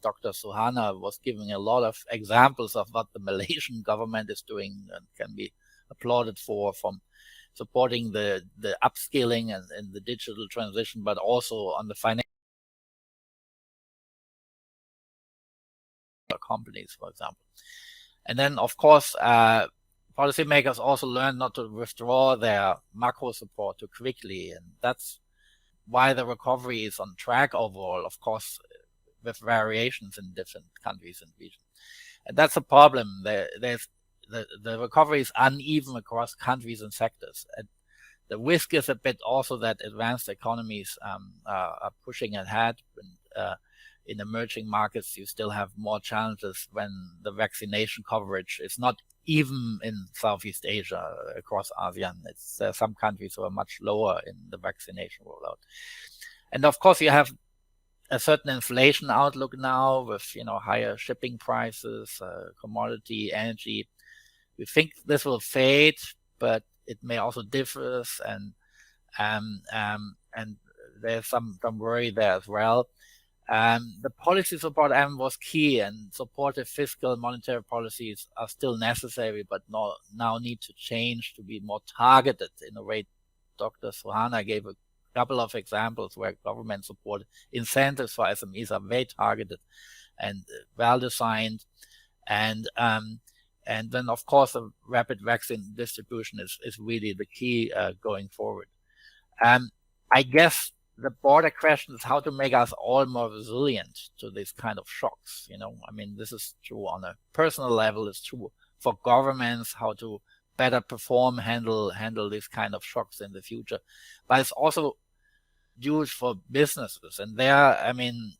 Dr. Suhana was giving a lot of examples of what the Malaysian government is doing and can be applauded for, from supporting the upskilling and the digital transition, but also on the financial companies, for example. And then, of course, policymakers also learn not to withdraw their macro support too quickly, and that's why the recovery is on track overall, of course, with variations in different countries and regions. And that's a problem. The recovery is uneven across countries and sectors. And the risk is a bit also that advanced economies are pushing ahead. In emerging markets, you still have more challenges when the vaccination coverage is not even in Southeast Asia across ASEAN. It's some countries who are much lower in the vaccination rollout. And of course, you have a certain inflation outlook now with, higher shipping prices, commodity, energy. We think this will fade, but it may also differ, and there's some worry there as well. The policy support was key, and supportive fiscal monetary policies are still necessary, but now need to change to be more targeted in a way. Dr. Suhana gave a couple of examples where government support incentives for SMEs are very targeted and well designed, and then of course a rapid vaccine distribution is really the key going forward. I guess the broader question is how to make us all more resilient to these kind of shocks. This is true on a personal level. It's true for governments, how to better perform, handle these kind of shocks in the future. But it's also huge for businesses. And there,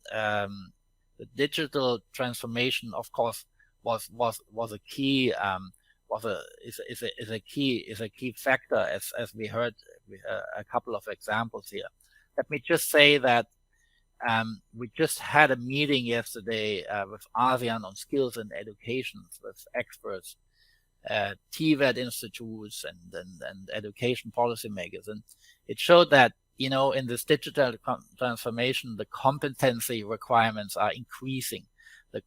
the digital transformation, of course, was a key is a key factor, as we heard a couple of examples here. Let me just say that we just had a meeting yesterday with ASEAN on skills and education with experts, TVET institutes and education policymakers. And it showed that, in this digital transformation, the competency requirements are increasing. The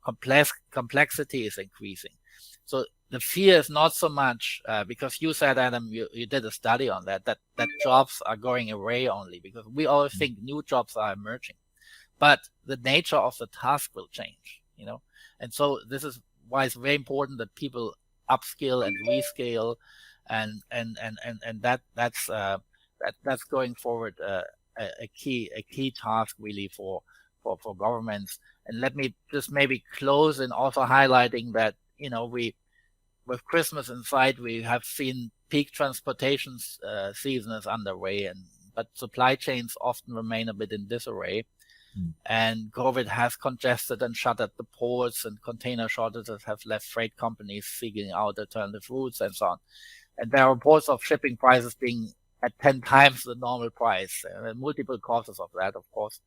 complexity is increasing. So the fear is not so much because you said, Adam, you did a study on that jobs are going away only because we always think new jobs are emerging, but the nature of the task will change, and so this is why it's very important that people upskill and rescale, and that's going forward a key task really for governments. And let me just maybe close in also highlighting that with Christmas in sight, we have seen peak transportation season is underway, but supply chains often remain a bit in disarray. And COVID has congested and shuttered the ports, and container shortages have left freight companies seeking out alternative routes and so on. And there are reports of shipping prices being at 10 times the normal price. There are multiple causes of that, of course.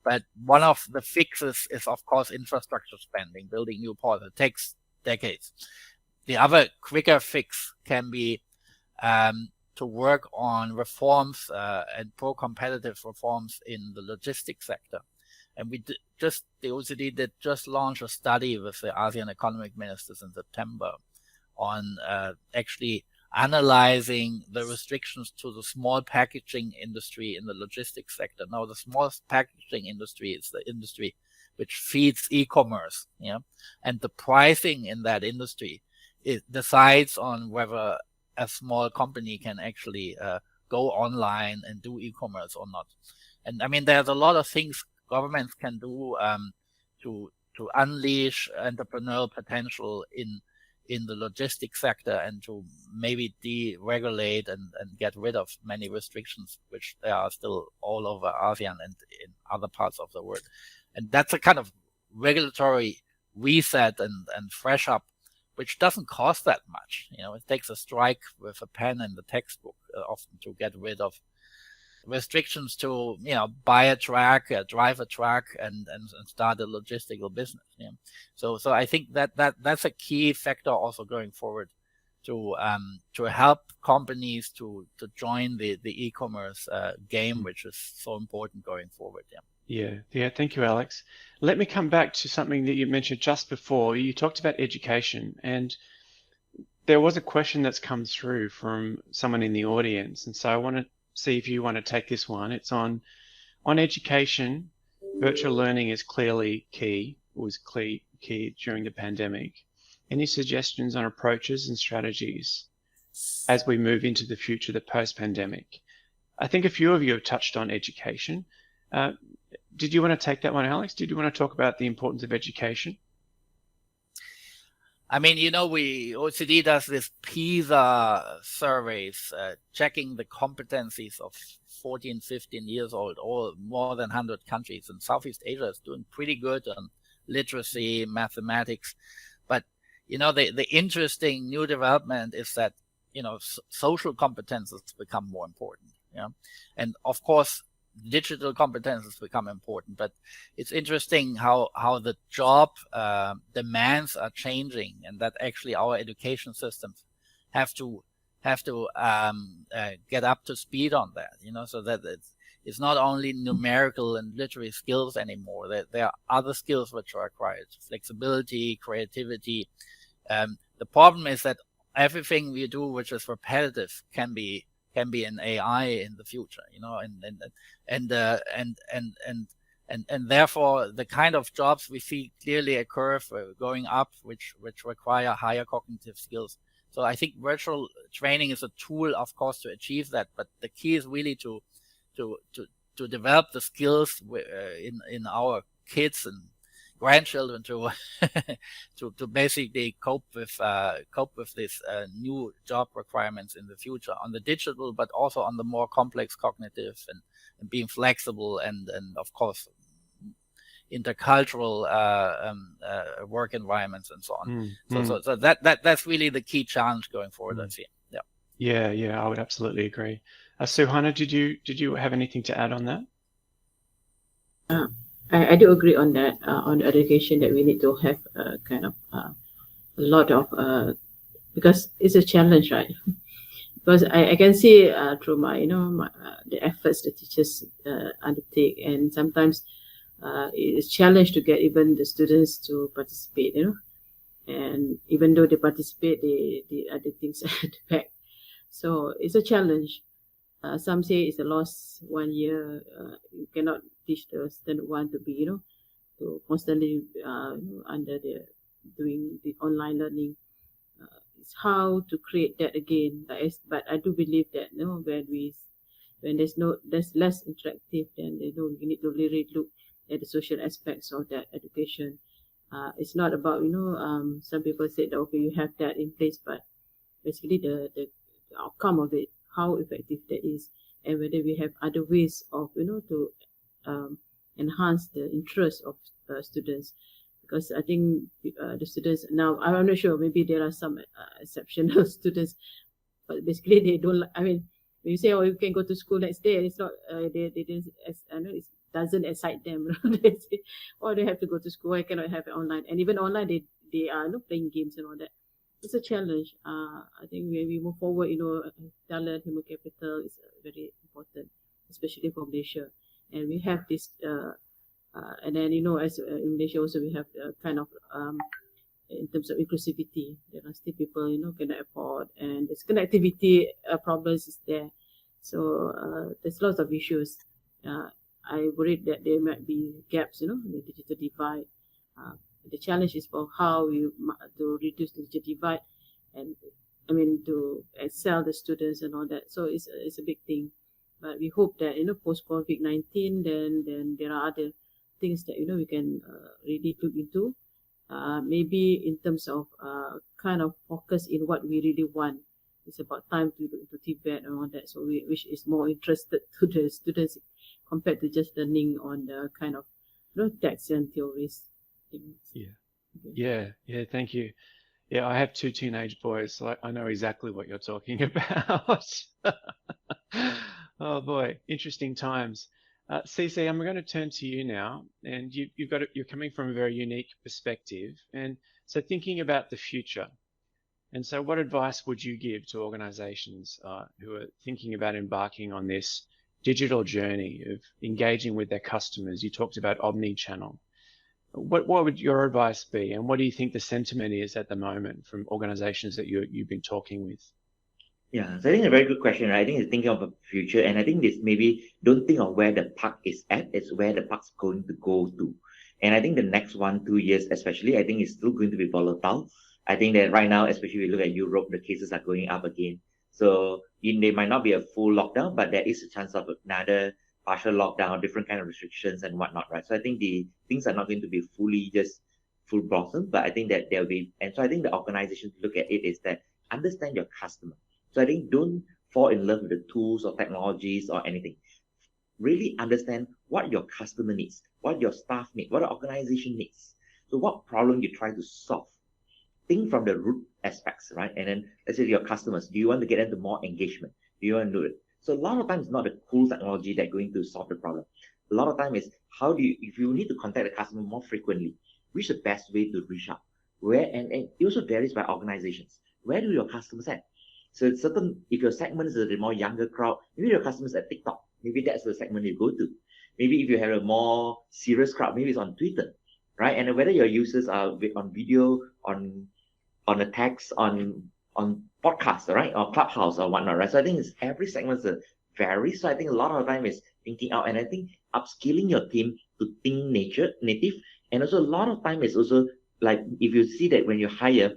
But one of the fixes is, of course, infrastructure spending, building new ports. It takes decades. The other quicker fix can be to work on reforms and pro-competitive reforms in the logistics sector. And the OECD did just launch a study with the ASEAN economic ministers in September on actually analyzing the restrictions to the small packaging industry in the logistics sector. Now, the small packaging industry is the industry which feeds e-commerce, and the pricing in that industry, it decides on whether a small company can actually go online and do e-commerce or not. And I mean, there's a lot of things governments can do to unleash entrepreneurial potential in the logistics sector, and to maybe deregulate and get rid of many restrictions which there are still all over ASEAN and in other parts of the world. And that's a kind of regulatory reset and fresh up, which doesn't cost that much. It takes a strike with a pen in the textbook often to get rid of restrictions to buy a truck, drive a truck, and start a logistical business. So I think that's a key factor also going forward to help companies to join the e-commerce game, which is so important going forward. Yeah. Thank you, Alex. Let me come back to something that you mentioned just before. You talked about education, and there was a question that's come through from someone in the audience, and so I want to see if you want to take this one. It's on education. Virtual learning is clearly key, was key during the pandemic. Any suggestions on approaches and strategies as we move into the future, the post-pandemic? I think a few of you have touched on education. Did you want to take that one, Alex? Did you want to talk about the importance of education? I mean, OECD does this PISA surveys, checking the competencies of 14, 15 years old, all more than 100 countries. And Southeast Asia is doing pretty good on literacy, mathematics. But, the interesting new development is that, social competences become more important. And of course, digital competences become important, but it's interesting how the job demands are changing, and that actually our education systems have to get up to speed on that, so that it's not only numerical and literary skills anymore. There are other skills which are required: flexibility, creativity. The problem is that everything we do which is repetitive can be an AI in the future, and therefore the kind of jobs we see clearly a curve going up, which require higher cognitive skills. So I think virtual training is a tool, of course, to achieve that, but the key is really to develop the skills in our kids and grandchildren to to basically cope with these new job requirements in the future on the digital, but also on the more complex cognitive and being flexible and of course intercultural work environments and so on. So that's really the key challenge going forward. I see. Yeah, I would absolutely agree. Suhana, did you have anything to add on that? I do agree on that, on education, that we need to have kind of a lot of, because it's a challenge, right? Because I can see through my, the efforts the teachers undertake, and sometimes it's a challenge to get even the students to participate, and even though they participate, the other things at the back. So it's a challenge. Some say it's a loss 1 year. You cannot teach the standard one to be, to constantly, under doing the online learning. It's how to create that again. But I do believe that, when there's less interactive, then you need to really look at the social aspects of that education. It's not about, some people say that, okay, you have that in place, but basically the outcome of it, how effective that is, and whether we have other ways of, to enhance the interest of students. Because I think the students now, I'm not sure, maybe there are some exceptional students, but basically they don't. I mean, when you say, oh, you can go to school next day, it's not. They didn't. I know it doesn't excite them. They say, oh, they have to go to school. I cannot have it online, and even online they are not playing games and all that. It's a challenge. I think when we move forward, talent, human capital is very important, especially for Malaysia. And we have this And then, as in Malaysia also, we have kind of, in terms of inclusivity, there are still people, cannot afford, and this connectivity problems is there. So there's lots of issues. I worried that there might be gaps, the digital divide. The challenge is for how to reduce the digital divide, and to excel the students and all that. So it's a big thing, but we hope that post COVID-19, then there are other things that we can really look into. Maybe in terms of kind of focus in what we really want. It's about time to look into Tibet and all that. So which is more interested to the students compared to just learning on the kind of texts and theories things. Yeah. Okay. Yeah. Thank you. Yeah, I have 2 teenage boys, so I know exactly what you're talking about. Oh boy, interesting times. CC, I'm going to turn to you now, and you're coming from a very unique perspective, and so thinking about the future. And so, what advice would you give to organisations who are thinking about embarking on this digital journey of engaging with their customers? You talked about omni-channel. What would your advice be, and what do you think the sentiment is at the moment from organisations that you've been talking with? Yeah, so I think it's a very good question, right? I think it's thinking of the future, and I think this maybe don't think of where the puck is at, it's where the puck's going to go to. And I think the next 1-2 years, especially, I think it's still going to be volatile. I think that right now, especially if we look at Europe, the cases are going up again. So there might not be a full lockdown, but there is a chance of another partial lockdown, different kind of restrictions and whatnot, right? So I think the things are not going to be fully just full blossom, but I think that there'll be, and so I think the organization to look at it is that understand your customer. So I think don't fall in love with the tools or technologies or anything. Really understand what your customer needs, what your staff need, what the organization needs. So what problem you try to solve. Think from the root aspects, right? And then let's say your customers, do you want to get into more engagement? Do you want to do it? So a lot of times it's not the cool technology that's going to solve the problem. A lot of time is if you need to contact the customer more frequently, which is the best way to reach out? Where, and it also varies by organizations. Where do your customers at? So it's if your segment is a more younger crowd, maybe your customers at TikTok, maybe that's the segment you go to. Maybe if you have a more serious crowd, maybe it's on Twitter, right? And whether your users are on video, on a text, on podcasts, right? Or Clubhouse or whatnot, right? So I think it's every segment varies. So I think a lot of the time is thinking out, and I think upskilling your team to think native. And also a lot of time is also like, if you see that when you hire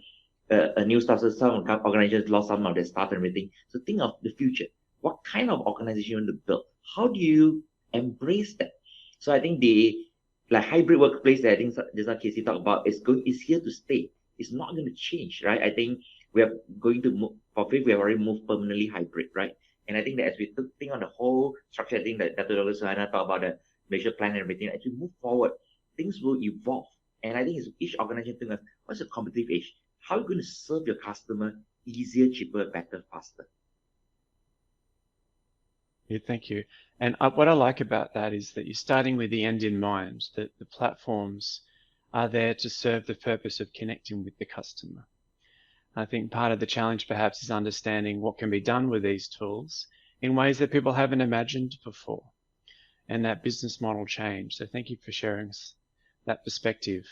a new staff, so some organizations lost some of their staff and everything. So think of the future. What kind of organization you want to build? How do you embrace that? So I think the hybrid workplace that I think just like Casey talked about is here to stay. It's not going to change, right? I think we are going to move, for Fave, we have already moved permanently hybrid, right? And I think that as we think on the whole structure, I think that Datuk Suhana talked about the Malaysia plan and everything. As we move forward, things will evolve. And I think it's each organization thinking, what's the competitive edge? How are you going to serve your customer easier, cheaper, better, faster? Yeah, thank you. And what I like about that is that you're starting with the end in mind, that the platforms are there to serve the purpose of connecting with the customer. I think part of the challenge perhaps is understanding what can be done with these tools in ways that people haven't imagined before, and that business model change. So thank you for sharing that perspective.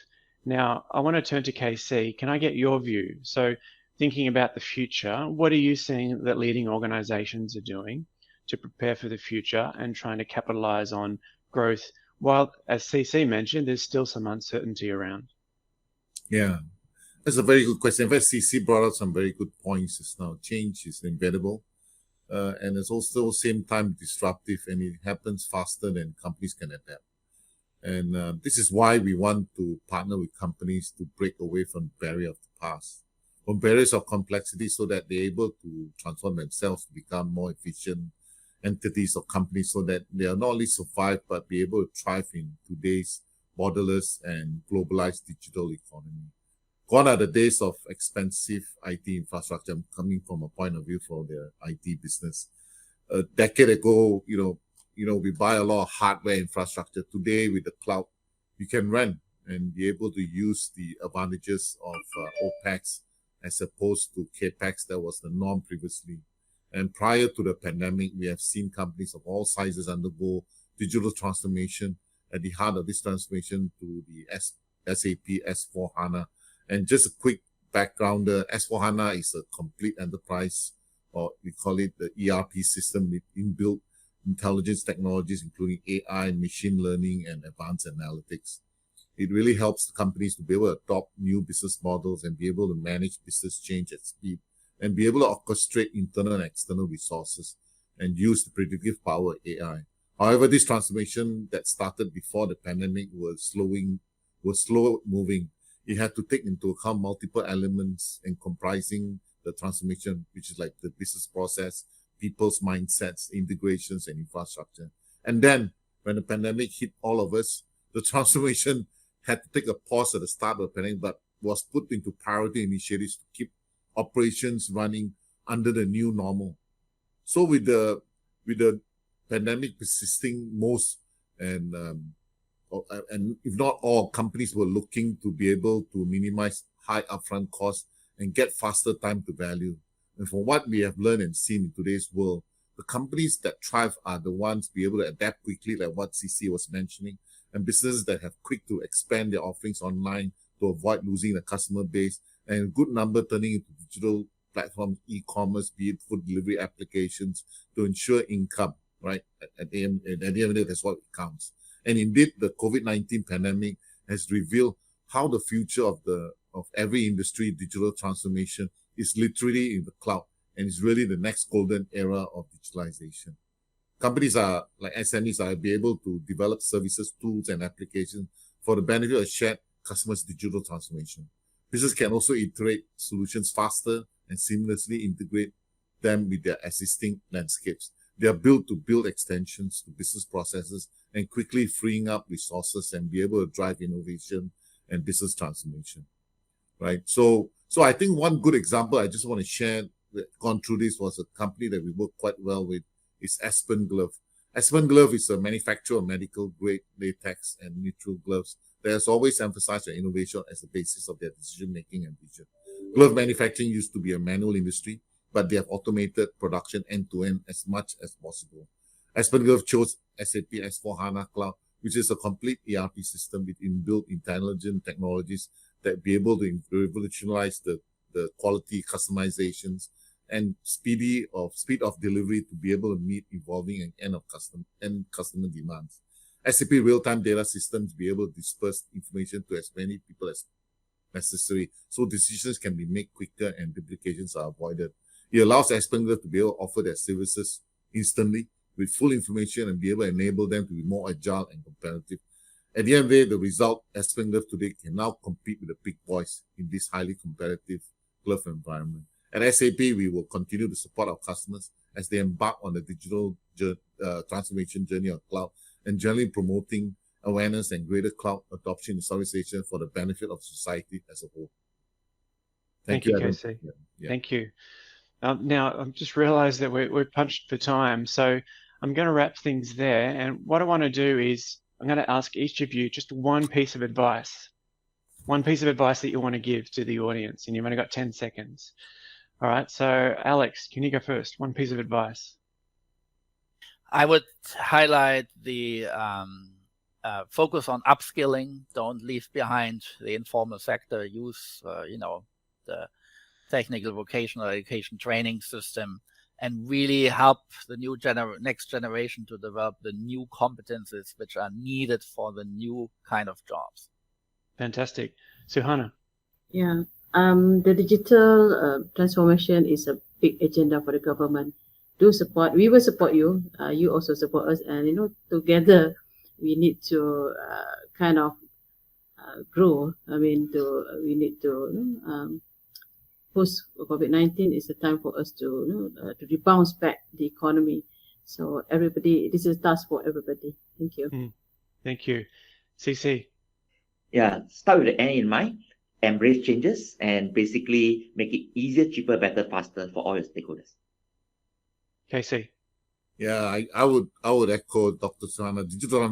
Now, I want to turn to KC. Can I get your view? So thinking about the future, what are you seeing that leading organizations are doing to prepare for the future and trying to capitalize on growth while, as CC mentioned, there's still some uncertainty around? Yeah, that's a very good question. In fact, CC brought out some very good points just now. Change is inevitable, and it's also same time disruptive, and it happens faster than companies can adapt. And this is why we want to partner with companies to break away from the barrier of the past, from barriers of complexity, so that they're able to transform themselves to become more efficient entities or companies, so that they are not only survive, but be able to thrive in today's borderless and globalized digital economy. Gone are the days of expensive IT infrastructure. I'm coming from a point of view for the IT business. A decade ago, we buy a lot of hardware infrastructure. Today, with the cloud, you can rent and be able to use the advantages of OPEX as opposed to CAPEX that was the norm previously. And prior to the pandemic, we have seen companies of all sizes undergo digital transformation at the heart of this transformation to the SAP S/4HANA. And just a quick backgrounder, S/4HANA is a complete enterprise, or we call it the ERP system with inbuilt intelligence technologies, including AI, machine learning, and advanced analytics. It really helps companies to be able to adopt new business models and be able to manage business change at speed and be able to orchestrate internal and external resources and use the predictive power of AI. However, this transformation that started before the pandemic was slow moving. It had to take into account multiple elements and comprising the transformation, which is like the business process, people's mindsets, integrations, and infrastructure. And then when the pandemic hit all of us, the transformation had to take a pause at the start of the pandemic, but was put into priority initiatives to keep operations running under the new normal. So with the pandemic persisting, most and if not all companies were looking to be able to minimize high upfront costs and get faster time to value. And from what we have learned and seen in today's world, the companies that thrive are the ones be able to adapt quickly, like what CC was mentioning, and businesses that have quick to expand their offerings online to avoid losing the customer base, and a good number turning into digital platforms, e-commerce, be it food delivery applications, to ensure income, right? At the end of the day, that's what counts. And indeed, the COVID-19 pandemic has revealed how the future of every industry digital transformation is literally in the cloud, and is really the next golden era of digitalization. Companies are, like SMEs, are be able to develop services, tools, and applications for the benefit of shared customers' digital transformation. Business can also iterate solutions faster and seamlessly integrate them with their existing landscapes. They are built to build extensions to business processes and quickly freeing up resources and be able to drive innovation and business transformation, right? So I think one good example I just want to share that gone through this was a company that we work quite well with is Aspen Glove. Aspen Glove is a manufacturer of medical grade latex and neutral gloves that has always emphasized their innovation as the basis of their decision making and vision. Glove manufacturing used to be a manual industry, but they have automated production end to end as much as possible. Aspen Glove chose SAP S/4HANA Cloud, which is a complete ERP system with inbuilt intelligent technologies that be able to revolutionize the quality customizations and speed of delivery to be able to meet evolving and end customer demands. SAP real-time data systems be able to disperse information to as many people as necessary, so decisions can be made quicker and duplications are avoided. It allows Aspen Glove to be able to offer their services instantly with full information and be able to enable them to be more agile and competitive. At the end of the day, the result, Aspen Glove today can now compete with the big boys in this highly competitive glove environment. At SAP, we will continue to support our customers as they embark on the digital transformation journey of cloud and generally promoting awareness and greater cloud adoption in Southeast Asia for the benefit of society as a whole. Thank you, KC. Yeah. Thank you. Now, I've just realized that we're punched for time, so I'm going to wrap things there. And what I want to do is I'm going to ask each of you just one piece of advice that you want to give to the audience, and you've only got 10 seconds. All right, so Alex, can you go first? One piece of advice. I would highlight the focus on upskilling. Don't leave behind the informal sector. Use, the technical vocational education training system, and really help the new next generation to develop the new competencies which are needed for the new kind of jobs. Fantastic. Suhana. Yeah. The digital transformation is a big agenda for the government. We will support you. You also support us, and together we need to grow. We need to post COVID-19 is the time for us to bounce back the economy. So everybody, this is a task for everybody. Thank you. Thank you, CC. Yeah, start with the end in mind. Embrace changes and basically make it easier, cheaper, better, faster for all your stakeholders. KC. Yeah, I would echo Dr. Suhana. Digital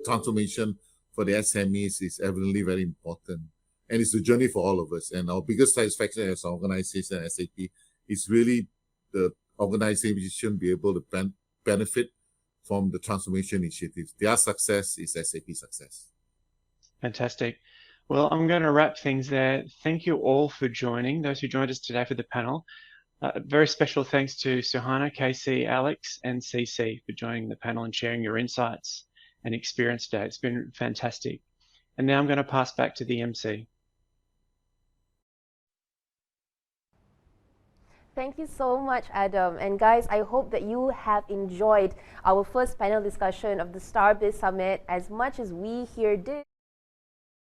transformation for the SMEs is evidently very important. And it's a journey for all of us. And our biggest satisfaction as an organization, SAP, is really the organization be able to benefit from the transformation initiatives. Their success is SAP success. Fantastic. Well, I'm going to wrap things there. Thank you all for joining, those who joined us today for the panel. Very special thanks to Suhana, KC, Alex, and CC for joining the panel and sharing your insights and experience today. It's been fantastic. And now I'm going to pass back to the MC. Thank you so much, Adam. And guys, I hope that you have enjoyed our first panel discussion of the StarBiz Summit as much as we here did.